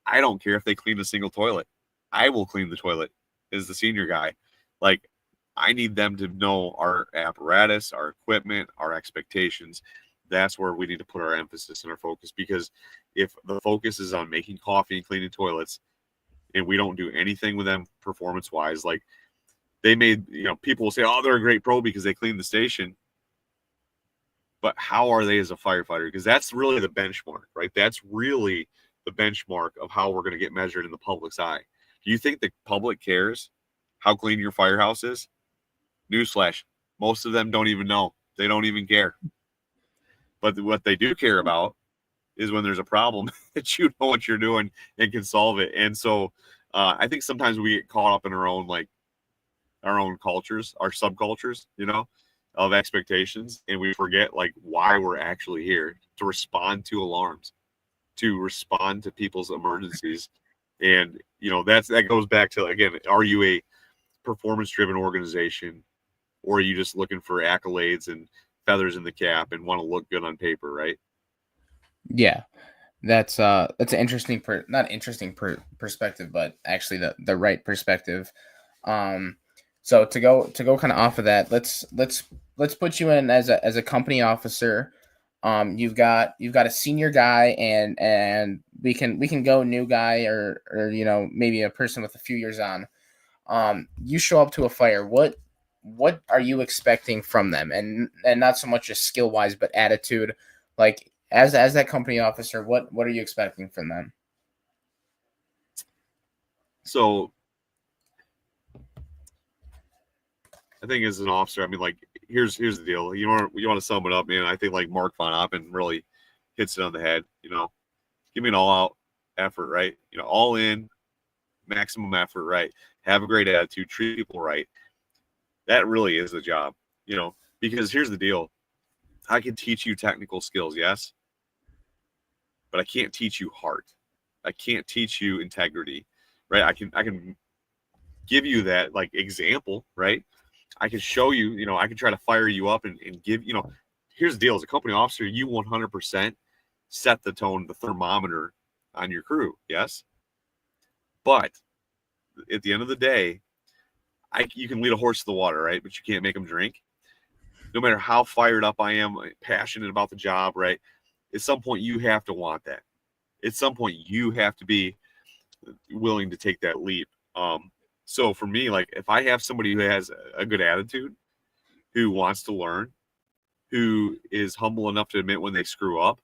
I don't care if they clean a single toilet. I will clean the toilet as the senior guy. Like, I need them to know our apparatus, our equipment, our expectations. That's where we need to put our emphasis and our focus, because if the focus is on making coffee and cleaning toilets and we don't do anything with them performance-wise, like they made, people will say, oh, they're a great pro because they clean the station. But how are they as a firefighter? Because that's really the benchmark, right? That's really the benchmark of how we're going to get measured in the public's eye. Do you think the public cares how clean your firehouse is? Newsflash, most of them don't even know. They don't even care. But what they do care about is when there's a problem that you know what you're doing and can solve it. And so I think sometimes we get caught up in our own cultures, our subcultures, of expectations, and we forget like why we're actually here, to respond to alarms, to respond to people's emergencies. And that goes back to, again, are you a performance driven organization, or are you just looking for accolades and feathers in the cap and want to look good on paper, right? Yeah, that's an interesting perspective, but actually the right perspective. So to go kind of off of that, let's put you in as a company officer. You've got a senior guy and we can go new guy or maybe a person with a few years on. You show up to a fire. What are you expecting from them? And not so much just skill wise, but attitude. Like as that company officer, what are you expecting from them? So I think as an officer, I mean, like, here's the deal. You want to sum it up, man. I think like Mark Von Oppen really hits it on the head. Give me an all-out effort, right? All in, maximum effort, right? Have a great attitude, treat people right. That really is the job, because here's the deal. I can teach you technical skills, yes, but I can't teach you heart. I can't teach you integrity, right? I can give you that like example, right? I can show you, I can try to fire you up and give, here's the deal. As a company officer, you 100% set the tone, the thermometer on your crew. Yes. But at the end of the day, you can lead a horse to the water, right? But you can't make them drink. No matter how fired up I am, passionate about the job, right? At some point, you have to want that. At some point, you have to be willing to take that leap. So for me, like, if I have somebody who has a good attitude, who wants to learn, who is humble enough to admit when they screw up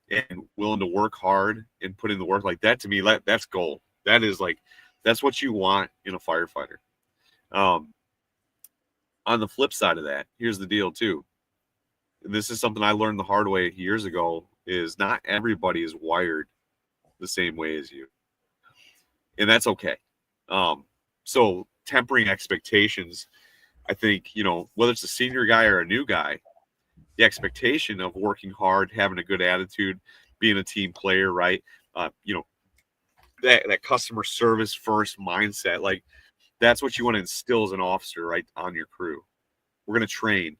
and willing to work hard and put in the work, like that, to me, that's gold. That's what you want in a firefighter. On the flip side of that, here's the deal too. And this is something I learned the hard way years ago, is not everybody is wired the same way as you. And that's okay. So tempering expectations, I think, whether it's a senior guy or a new guy, the expectation of working hard, having a good attitude, being a team player, right? That customer service first mindset, like that's what you want to instill as an officer, right, on your crew. We're going to train,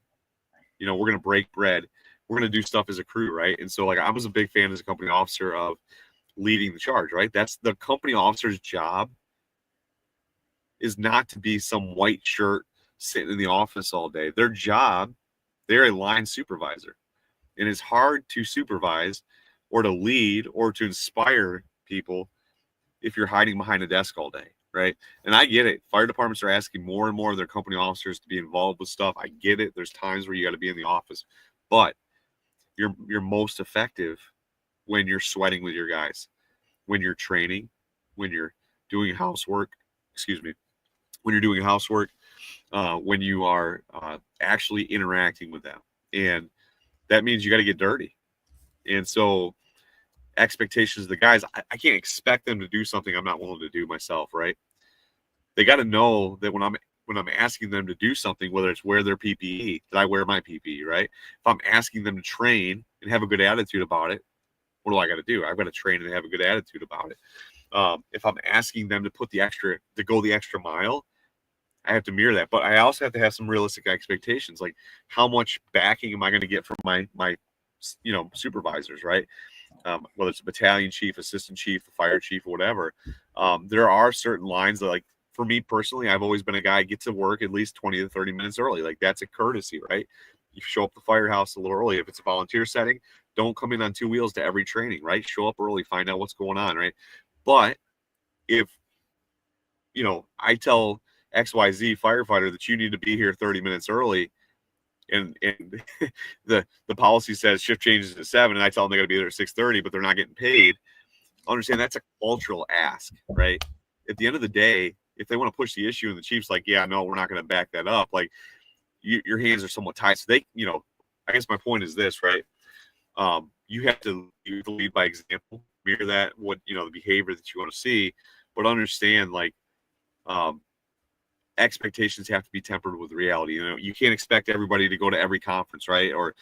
we're going to break bread. We're going to do stuff as a crew, right? And so, like, I was a big fan as a company officer of leading the charge, right? That's the company officer's job, is not to be some white shirt sitting in the office all day. Their job, they're a line supervisor. And it's hard to supervise or to lead or to inspire people if you're hiding behind a desk all day, right? And I get it. Fire departments are asking more and more of their company officers to be involved with stuff. I get it. There's times where you got to be in the office, but you're most effective when you're sweating with your guys, when you're training, when you're doing housework. Excuse me. When you're doing housework, when you are actually interacting with them, and that means you got to get dirty. And so expectations of the guys, I can't expect them to do something I'm not willing to do myself, right? They got to know that when I'm asking them to do something, whether it's wear their PPE, that I wear my PPE, right? If I'm asking them to train and have a good attitude about it, what do I got to do? I've got to train and have a good attitude about it. If I'm asking them to go the extra mile, I have to mirror that. But I also have to have some realistic expectations, like how much backing am I going to get from my supervisors, right? Whether it's a battalion chief, assistant chief, the fire chief, or whatever. There are certain lines that, like, for me personally, I've always been a guy get to work at least 20 to 30 minutes early. Like, that's a courtesy, right? You show up the firehouse a little early. If it's a volunteer setting, don't come in on two wheels to every training, right? Show up early, find out what's going on, right? But if, I tell XYZ firefighter that you need to be here 30 minutes early, and the policy says shift changes at 7, and I tell them they got to be there at 6:30, but they're not getting paid. Understand that's a cultural ask, right? At the end of the day, if they want to push the issue and the chief's like, yeah, no, we're not going to back that up, like, your hands are somewhat tied. So they, I guess my point is this, right? You have to lead by example, mirror that, what, the behavior that you want to see, but understand, like, expectations have to be tempered with reality. You can't expect everybody to go to every conference, right? Or,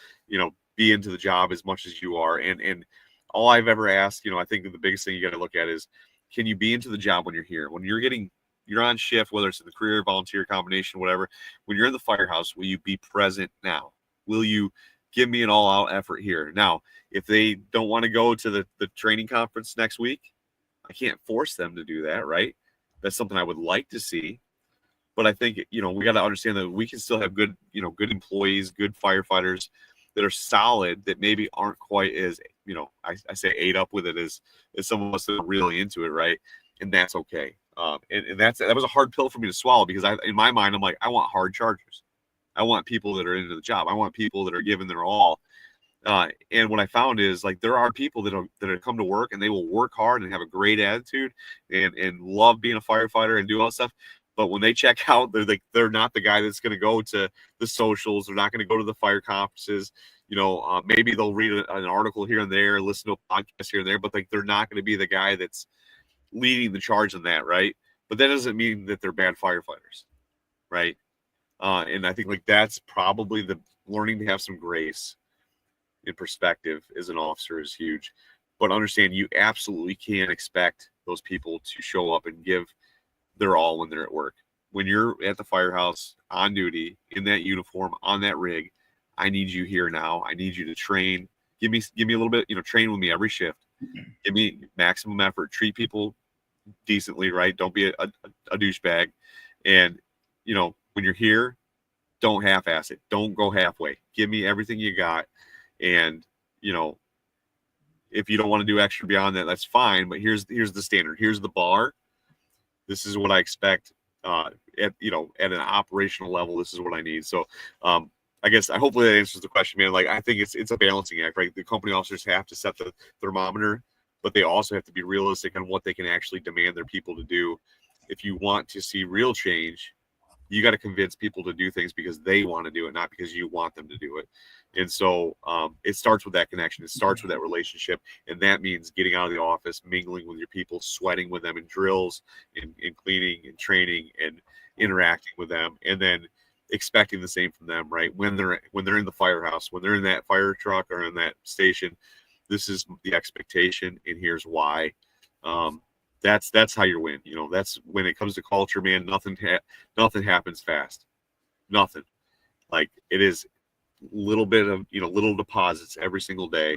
be into the job as much as you are. And all I've ever asked, I think the biggest thing you got to look at is, can you be into the job when you're here? When you're on shift, whether it's in the career, volunteer combination, whatever, when you're in the firehouse, will you be present now? Will you give me an all-out effort here? Now, if they don't want to go to the training conference next week, I can't force them to do that, right? That's something I would like to see. But I think, we got to understand that we can still have good employees, good firefighters that are solid, that maybe aren't quite as, I say ate up with it as some of us that are really into it, right? And that's okay. And that was a hard pill for me to swallow, because in my mind, I'm like, I want hard chargers. I want people that are into the job. I want people that are giving their all. And what I found is, like, there are people that come to work and they will work hard and have a great attitude and love being a firefighter and do all that stuff. But when they check out, they're not the guy that's going to go to the socials. They're not going to go to the fire conferences. Maybe they'll read an article here and there, listen to a podcast here and there, but they're not going to be the guy that's leading the charge in that, right? But that doesn't mean that they're bad firefighters, right? And I think, like, that's probably the learning to have some grace in perspective as an officer is huge. But understand, you absolutely can't expect those people to show up and give their all when they're at work. When you're at the firehouse on duty in that uniform on that rig, I need you here now. I need you to train. Give me a little bit, train with me every shift. Give me maximum effort. Treat people decently, right? Don't be a douchebag. And, when you're here, don't half-ass it. Don't go halfway. Give me everything you got. And, if you don't want to do extra beyond that, that's fine. But here's the standard. Here's the bar. This is what I expect at an operational level. This is what I need. So I guess hopefully that answers the question, man. Like, I think it's a balancing act, right? The company officers have to set the thermometer, but they also have to be realistic on what they can actually demand their people to do. If you want to see real change, you got to convince people to do things because they want to do it, not because you want them to do it. And so it starts with that connection. It starts with that relationship. And that means getting out of the office, mingling with your people, sweating with them in drills, in cleaning and training and interacting with them. And then expecting the same from them, right? When they're in the firehouse, when they're in that fire truck or in that station, This is the expectation, and here's why. That's how you win. That's when it comes to culture, man. Nothing happens fast. Nothing. Like, it is little bit of little deposits every single day.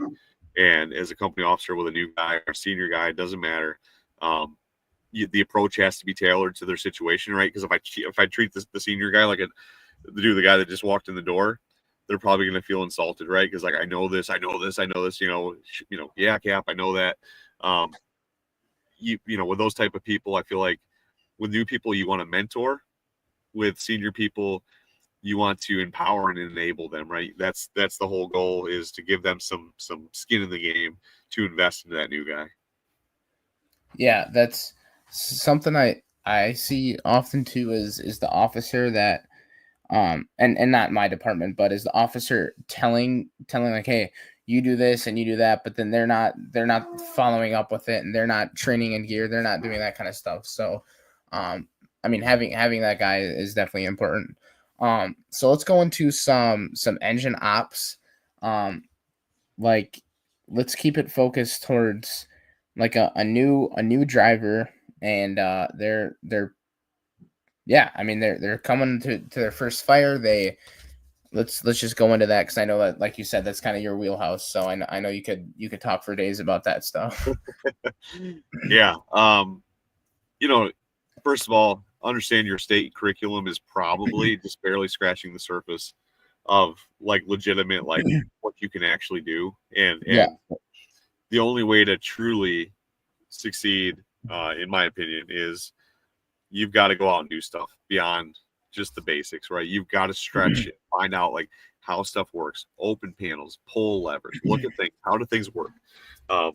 And as a company officer with a new guy or senior guy, it doesn't matter. The approach has to be tailored to their situation, right? Because if I treat the senior guy like the guy that just walked in the door, they're probably going to feel insulted, right? Because, like, I know this, yeah, Cap, I know that. With those type of people, I feel like with new people, you want to mentor. With senior people, you want to empower and enable them, right? That's the whole goal, is to give them some skin in the game to invest into that new guy. Yeah, that's something I see often too, is the officer that and not my department, but is the officer telling like, hey, you do this and you do that, but then they're not following up with it, and they're not training in gear, they're not doing that kind of stuff. So I mean, having that guy is definitely important. So let's go into some engine ops. Like, let's keep it focused towards like a new driver, and they're yeah, I mean, they're coming to their first fire. Let's just go into that, because I know that, like you said, that's kind of your wheelhouse. So I know you could talk for days about that stuff. Yeah. First of all, understand your state curriculum is probably just barely scratching the surface of, like, legitimate, like, what you can actually do. And Yeah. the only way to truly succeed, in my opinion, is you've got to go out and do stuff beyond just the basics, right? You've got to stretch it, find out, like, how stuff works, open panels, pull levers, look at things, how do things work? And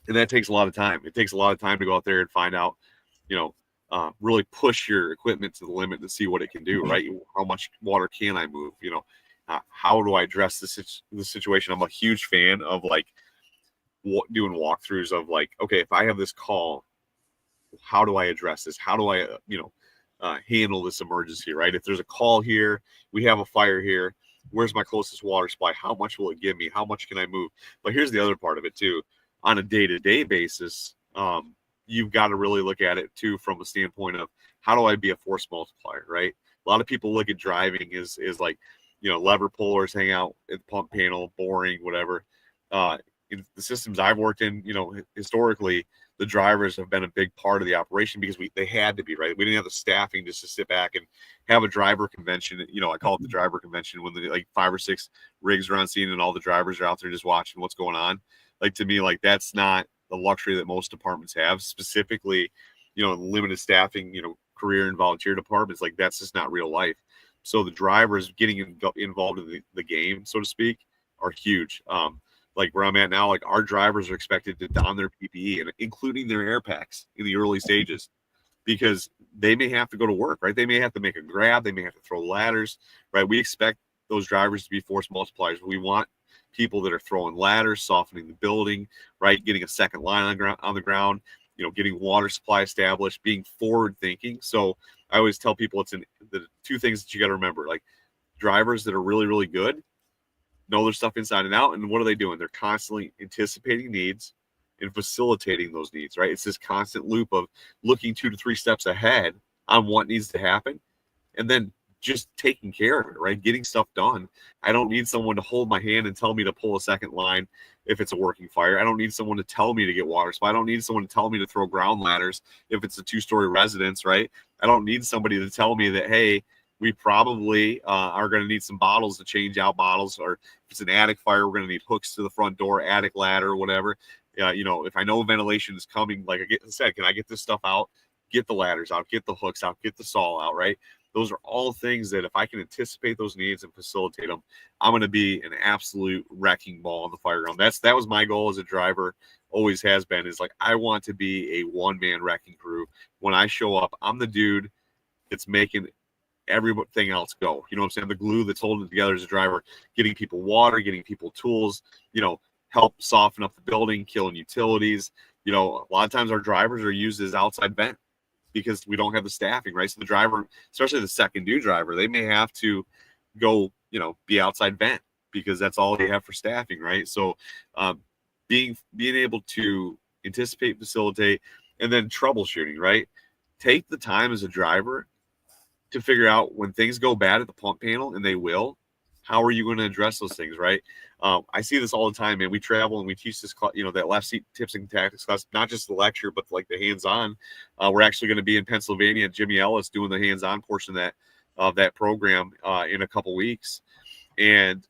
that takes a lot of time. It takes a lot of time to go out there and find out, really push your equipment to the limit to see what it can do, right? How much water can I move? How do I address the situation? I'm a huge fan of, like, doing walkthroughs of, like, okay, if I have this call, how do I address this? How do I, handle this emergency, right? If there's a call here, we have a fire here, where's my closest water supply? How much will it give me? How much can I move? But here's the other part of it too. On a day-to-day basis, you've got to really look at it too from a standpoint of, how do I be a force multiplier, right? A lot of people look at driving is like, lever pullers, hang out at the pump panel, boring, whatever. In the systems I've worked in, historically, the drivers have been a big part of the operation, because they had to be, right? We didn't have the staffing just to sit back and have a driver convention. I call it the driver convention, when the, like, 5 or 6 rigs are on scene and all the drivers are out there just watching what's going on. Like, to me, like, that's not the luxury that most departments have, specifically, limited staffing, career and volunteer departments. Like, that's just not real life. So the drivers getting involved in the game, so to speak, are huge. Like, where I'm at now, like, our drivers are expected to don their PPE, and including their air packs in the early stages, because they may have to go to work, right? They may have to make a grab, they may have to throw ladders, right? We expect those drivers to be force multipliers. We want people that are throwing ladders, softening the building, right? Getting a second line on the ground, getting water supply established, being forward thinking. So I always tell people the 2 things that you got to remember, like, drivers that are really, really good know their stuff inside and out. And what are they doing? They're constantly anticipating needs and facilitating those needs, right? It's this constant loop of looking 2 to 3 steps ahead on what needs to happen, and then just taking care of it, right? Getting stuff done. I don't need someone to hold my hand and tell me to pull a second line if it's a working fire. I don't need someone to tell me to get water supply. I don't need someone to tell me to throw ground ladders if it's a 2-story residence, right? I don't need somebody to tell me that, hey, we probably are going to need some bottles to change out bottles, or if it's an attic fire, we're going to need hooks to the front door, attic ladder, whatever. If I know ventilation is coming, like I said, can I get this stuff out? Get the ladders out, get the hooks out, get the saw out, right? Those are all things that if I can anticipate those needs and facilitate them, I'm going to be an absolute wrecking ball on the fire ground. That was my goal as a driver, always has been, is like, I want to be a one-man wrecking crew. When I show up, I'm the dude that's making everything else go. You know what I'm saying? The glue that's holding it together as a driver, getting people water, getting people tools, help soften up the building, killing utilities. A lot of times our drivers are used as outside vent because we don't have the staffing, right? So the driver, especially the second due driver, they may have to go, be outside vent because that's all they have for staffing, right? So being able to anticipate, facilitate, and then troubleshooting, right? Take the time as a driver to figure out when things go bad at the pump panel, and they will. How are you going to address those things, right? I see this all the time, man. We travel and we teach this, that left seat tips and tactics class, not just the lecture, but like the hands-on. We're actually going to be in Pennsylvania at Jimmy Ellis doing the hands-on portion of that program in a couple weeks. And,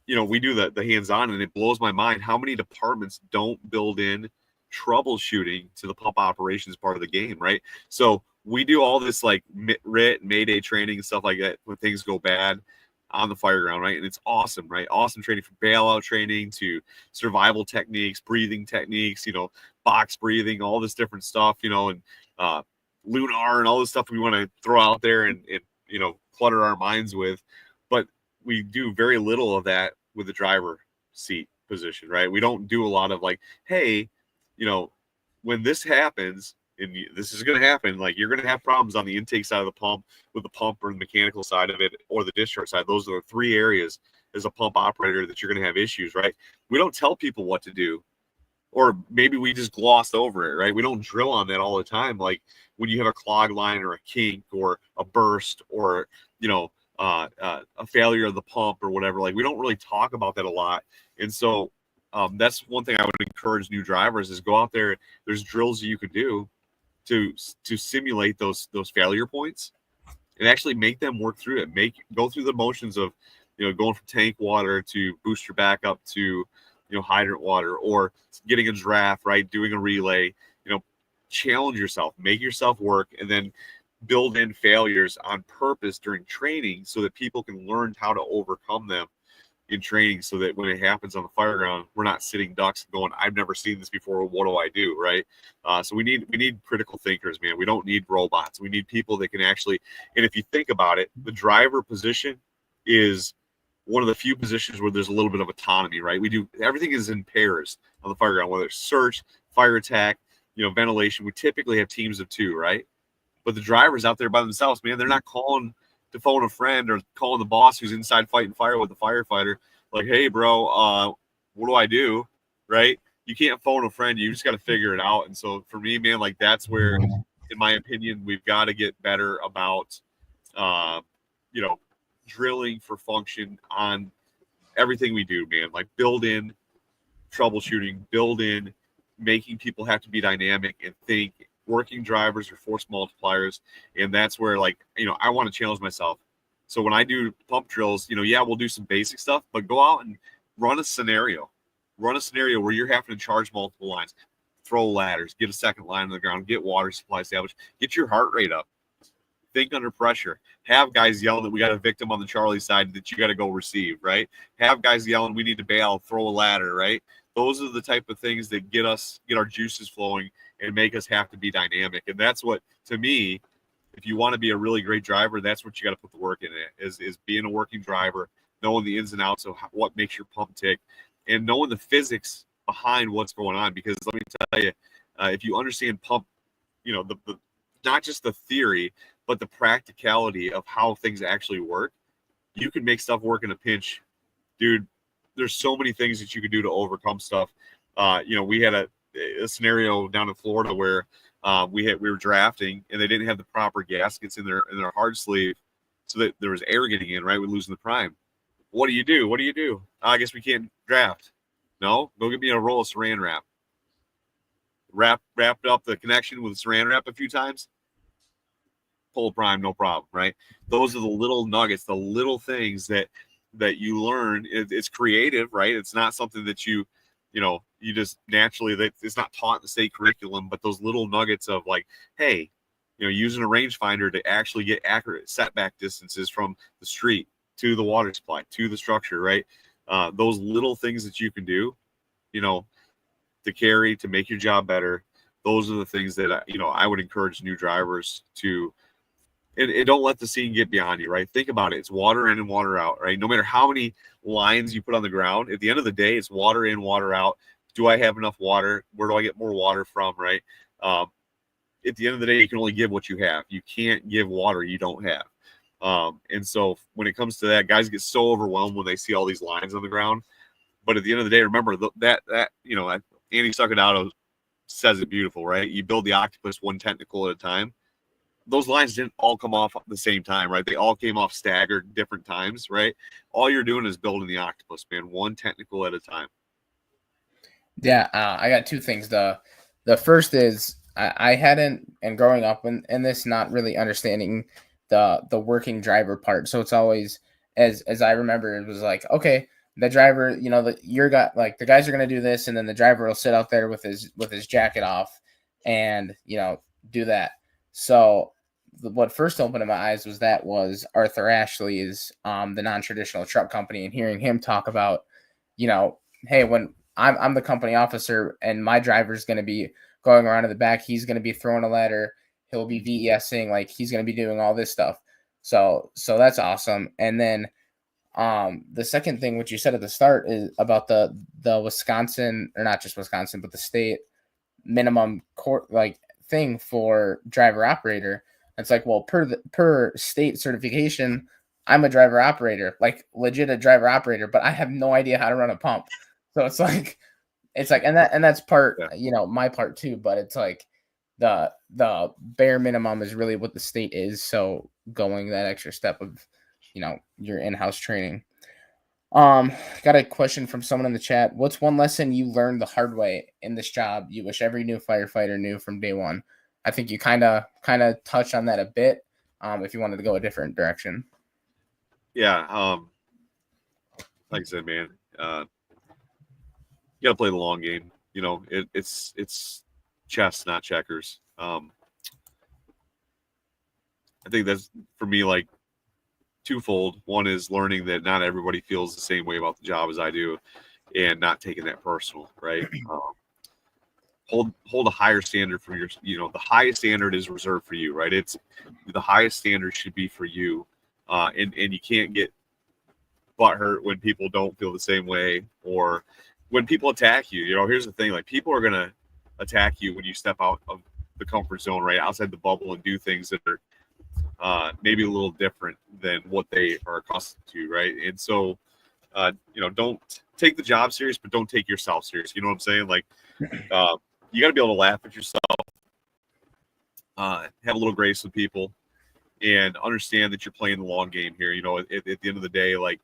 we do the hands-on, and it blows my mind how many departments don't build in troubleshooting to the pump operations part of the game, right? So we do all this like RIT, Mayday training and stuff like that when things go bad on the fire ground, right? And it's awesome, right? Awesome training from bailout training to survival techniques, breathing techniques, box breathing, all this different stuff, and lunar and all this stuff we want to throw out there and clutter our minds with. But we do very little of that with the driver seat position, right? We don't do a lot of like, hey, when this happens, and this is going to happen, like you're going to have problems on the intake side of the pump with the pump or the mechanical side of it or the discharge side. Those are the three areas as a pump operator that you're going to have issues, right? We don't tell people what to do, or maybe we just glossed over it, right? We don't drill on that all the time. Like when you have a clog line or a kink or a burst or, a failure of the pump or whatever, like we don't really talk about that a lot. And so that's one thing I would encourage new drivers is go out there. There's drills you could do to simulate those failure points and actually make them work through it. Go through the motions of, going from tank water to booster backup to, hydrant water or getting a draft, right? Doing a relay, challenge yourself, make yourself work, and then build in failures on purpose during training so that people can learn how to overcome them in training, so that when it happens on the fire ground, we're not sitting ducks going, I've never seen this before. What do I do? Right. So we need critical thinkers, man. We don't need robots. We need people that can actually, and if you think about it, the driver position is one of the few positions where there's a little bit of autonomy, right? Everything is in pairs on the fire ground, whether it's search, fire attack, ventilation. We typically have teams of two, right? But the drivers out there by themselves, man, they're not calling to phone a friend or calling the boss who's inside fighting fire with the firefighter, like, hey, bro, what do I do? Right? You can't phone a friend. You just got to figure it out. And so for me, man, like that's where, in my opinion, we've got to get better about, drilling for function on everything we do, man. Like build in troubleshooting, build in making people have to be dynamic and think. Working drivers are force multipliers, and that's where, like, I want to challenge myself. So when I do pump drills, we'll do some basic stuff, but go out and run a scenario where you're having to charge multiple lines, throw ladders, get a second line on the ground, get water supply established, get your heart rate up, think under pressure, have guys yelling that we got a victim on the Charlie side that you got to go receive, right? Have guys yelling we need to bail, throw a ladder, right? Those are the type of things that get our juices flowing and make us have to be dynamic. And that's what, to me, if you want to be a really great driver, that's what you got to put the work in it, is being a working driver, knowing the ins and outs of what makes your pump tick, and knowing the behind what's going on. Because let me tell you, if you understand pump, the not just the theory, but the practicality of how things actually work, you can make stuff work in a pinch, dude. There's so many things that you could do to overcome stuff. We had a scenario down in Florida where we were drafting and they didn't have the proper gaskets in their hard sleeve, so that there was air getting in, right? We're losing the prime. What do you do? I guess we can't draft. No, go get me a roll of saran wrap. Wrapped up the connection with saran wrap a few times. Pull prime, no problem, right? Those are the little nuggets, the little things that you learn. It's creative, right? It's not something that you just naturally, that it's not taught in the state curriculum, but those little nuggets of like, hey, using a rangefinder to actually get accurate setback distances from the street to the water supply to the structure, right? Those little things that you can do, to carry, to make your job better. Those are the things that I would encourage new drivers to. And don't let the scene get beyond you, right? Think about it. It's water in and water out, right? No matter how many lines you put on the ground, at the end of the day, it's water in, water out. Do I have enough water? Where do I get more water from, right? At the end of the day, you can only give what you have. You can't give water you don't have. And so when it comes to that, guys get so overwhelmed when they see all these lines on the ground. But at the end of the day, remember that Andy Succedato says it beautiful, right? You build the octopus one tentacle at a time. Those lines didn't all come off at the same time, right? They all came off staggered different times, right? All you're doing is building the octopus, man, one tentacle at a time. Yeah, I got two things. The first is I hadn't, and growing up in this, not really understanding the working driver part. So it's always, as I remember, it was like, okay, the driver, the guys are gonna do this, and then the driver will sit out there with his jacket off, and do that. So what first opened in my eyes was Arthur Ashley's the non-traditional truck company, and hearing him talk about, hey, when I'm the company officer and my driver's going to be going around in the back, he's going to be throwing a ladder, he'll be VESing, like he's going to be doing all this stuff. So that's awesome. And then the second thing, which you said at the start, is about the Wisconsin, or not just Wisconsin, but the state minimum court thing for driver operator. It's like, well, per state certification, I'm a driver operator, like legit a driver operator, but I have no idea how to run a pump. So it's like, and that's part, my part too, but it's like the bare minimum is really what the state is. So going that extra step of, your in-house training. Got a question from someone in the chat. What's one lesson you learned the hard way in this job you wish every new firefighter knew from day one? I think you kind of touched on that a bit. If you wanted to go a different direction. Yeah. Like I said, man, you got to play the long game. It's chess, not checkers. I think that's, for me, like twofold. One is learning that not everybody feels the same way about the job as I do, and not taking that personal, right? Hold a higher standard for your, the highest standard is reserved for you, right? It's the highest standard should be for you. And you can't get butthurt when people don't feel the same way, or when people attack you. Here's the thing, like, people are going to attack you when you step out of the comfort zone, right? Outside the bubble, and do things that are maybe a little different than what they are accustomed to, right? And so, don't take the job serious, but don't take yourself serious. You know what I'm saying? Like, you got to be able to laugh at yourself, have a little grace with people, and understand that you're playing the long game here. At the end of the day, like,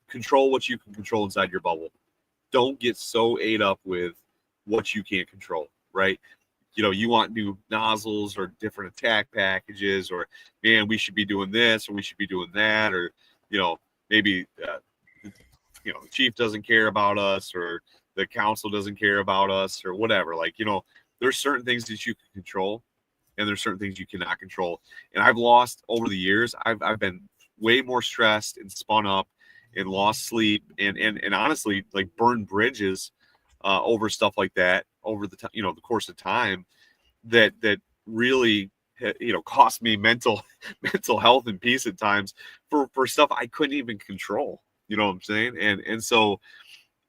control what you can control inside your bubble. Don't get so ate up with what you can't control, right? You want new nozzles or different attack packages, or, man, we should be doing this, or we should be doing that, or, maybe, the chief doesn't care about us, or the council doesn't care about us, or whatever. Like, there's certain things that you can control, and there's certain things you cannot control. And I've lost over the years. I've been way more stressed and spun up and lost sleep and honestly, like, burned bridges over stuff like that over the the course of time that really cost me mental health and peace at times for stuff I couldn't even control. You know what I'm saying? And so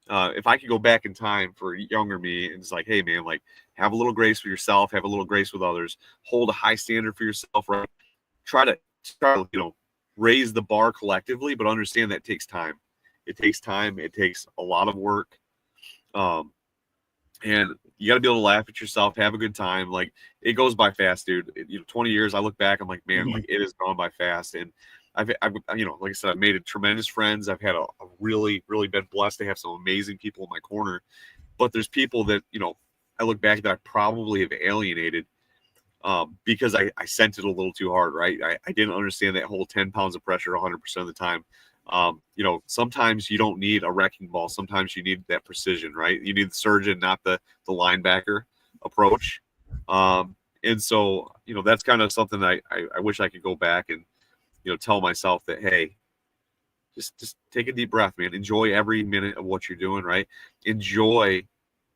if I could go back in time for younger me, and it's like, hey, man, like, have a little grace with yourself, have a little grace with others, hold a high standard for yourself, right? Try to raise the bar collectively, but understand that takes time. It takes time. It takes a lot of work. And you got to be able to laugh at yourself, have a good time. Like, it goes by fast, dude. 20 years, I look back, I'm like, man, like, it has gone by fast. And I've like I said, I've made tremendous friends. I've had a really, really been blessed to have some amazing people in my corner. But there's people that, I look back that I probably have alienated because I sent it a little too hard, right? I didn't understand that whole 10 pounds of pressure 100% of the time. Sometimes you don't need a wrecking ball. Sometimes you need that precision, right? You need the surgeon, not the linebacker approach. And so, that's kind of something that I wish I could go back and, tell myself that, hey, just take a deep breath, man. Enjoy every minute of what you're doing, right? Enjoy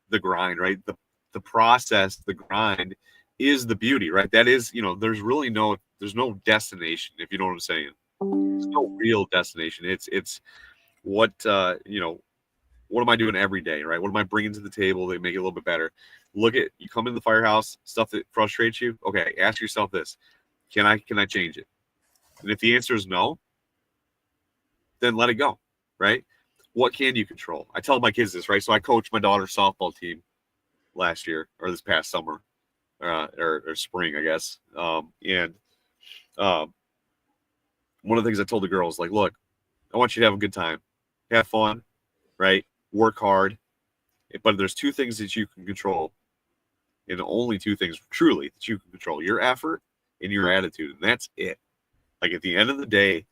the grind, right? The process, the grind is the beauty, right? That is, there's no destination, if you know what I'm saying. There's no real destination. It's what, what am I doing every day, right? What am I bringing to the table that make it a little bit better? You come in the firehouse, stuff that frustrates you. Okay, ask yourself this: can I change it? And if the answer is no, then let it go, right? what can you control? I tell my kids this, right? So I coached my daughter's softball team last year or this past summer, or spring, I guess. And one of the things I told the girls, like, look, I want you to have a good time, have fun, right? Work hard. But there's two things that you can control, and only two things truly that you can control: your effort and your attitude. And that's it. Like at the end of the day,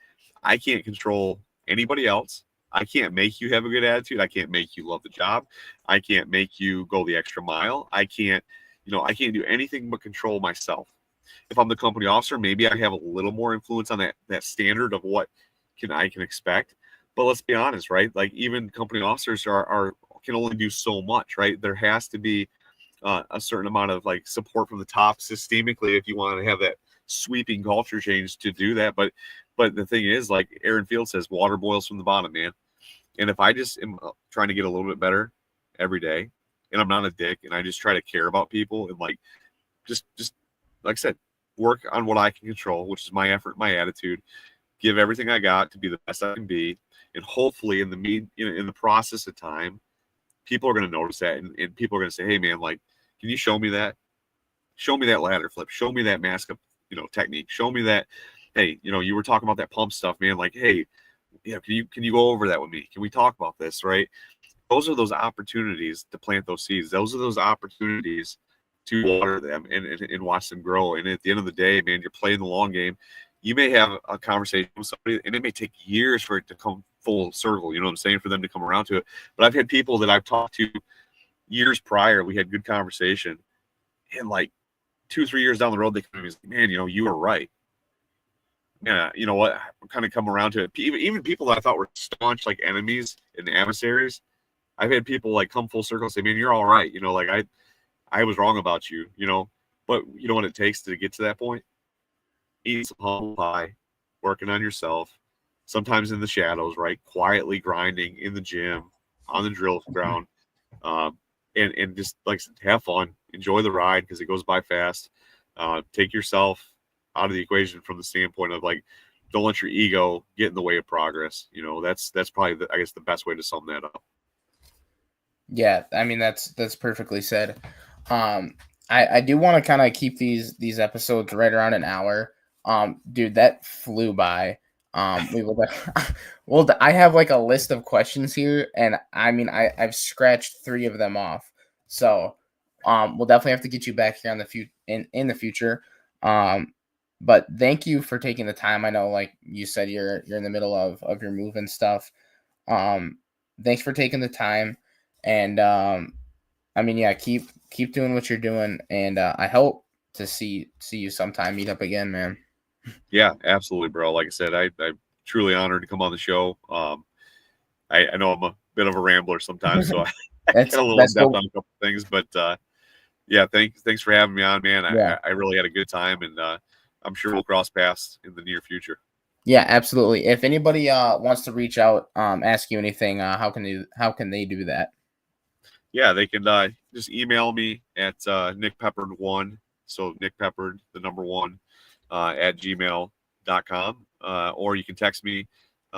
I can't control anybody else. I can't make you have a good attitude. I can't make you love the job. I can't make you go the extra mile. I can't do anything but control myself. If I'm the company officer, maybe I have a little more influence on that standard of what I can expect. But let's be honest, right? Like even company officers are can only do so much, right? There has to be a certain amount of like support from the top systemically if you want to have that sweeping culture change to do that. But the thing is, like Aaron Field says, water boils from the bottom, man. And if I just am trying to get a little bit better every day, and I'm not a dick, and I just try to care about people and like just like I said, work on what I can control, which is my effort, my attitude, give everything I got to be the best I can be, and hopefully in the process of time, people are going to notice that, and people are going to say, hey man, like, can you show me that? Show me that ladder flip. Show me that mask up, technique. Show me that. Hey, you were talking about that pump stuff, man. Like, hey, yeah, can you go over that with me? Can we talk about this, right? Those are those opportunities to plant those seeds. Those are those opportunities to water them and watch them grow. And at the end of the day, man, you're playing the long game. You may have a conversation with somebody, and it may take years for it to come full circle. You know what I'm saying? For them to come around to it. But I've had people that I've talked to years prior. We had good conversation, and like 2-3 years down the road, they come to me and say, man, you were right. Yeah, you know what? I'm kind of come around to it. Even people that I thought were staunch like enemies and adversaries, I've had people like come full circle and say, man, you're all right. Like I was wrong about you, but you know what it takes to get to that point? Eating some humble pie, working on yourself, sometimes in the shadows, right? Quietly grinding in the gym, on the drill ground, and just like have fun, enjoy the ride because it goes by fast. Take yourself out of the equation from the standpoint of like, don't let your ego get in the way of progress. That's probably I guess the best way to sum that up. Yeah, I mean that's perfectly said. I do want to kind of keep these episodes right around an hour. Dude, that flew by. We will. Well, I have like a list of questions here, and I mean I've scratched 3 of them off. So, we'll definitely have to get you back here in the future. But thank you for taking the time. I know, like you said, you're in the middle of your move and stuff. Thanks for taking the time. And I mean, yeah, keep doing what you're doing, and I hope to see you sometime, meet up again, man. Yeah, absolutely, bro. Like I said, I'm truly honored to come on the show. I know I'm a bit of a rambler sometimes, so I get a little depth on a couple things, but yeah, thanks for having me on, man. Yeah. I really had a good time, and I'm sure we'll cross paths in the near future. Yeah, absolutely. If anybody wants to reach out, ask you anything, how can they do that? Yeah, they can just email me at nickpeppard1, so Nick Peppard, the number 1, at gmail.com, or you can text me.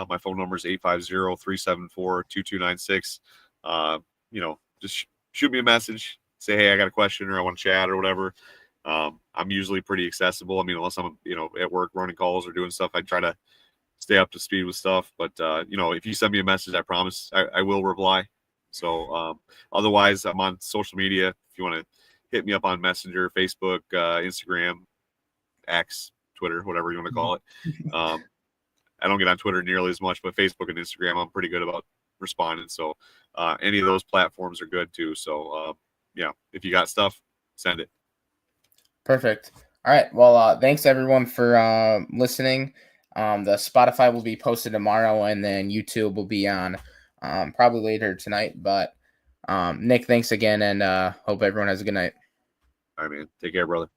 My phone number is 850-374-2296. Just shoot me a message, say, hey, I got a question or I want to chat or whatever. I'm usually pretty accessible. I mean, unless I'm, at work running calls or doing stuff, I try to stay up to speed with stuff. But, if you send me a message, I promise I will reply. So otherwise, I'm on social media. If you want to hit me up on Messenger, Facebook, Instagram, X, Twitter, whatever you want to call it. I don't get on Twitter nearly as much, but Facebook and Instagram, I'm pretty good about responding. So any of those platforms are good too. So yeah, if you got stuff, send it. Perfect. All right. Well, thanks everyone for listening. The Spotify will be posted tomorrow, and then YouTube will be on probably later tonight. But Nick, thanks again, and hope everyone has a good night. All right, man. Take care, brother.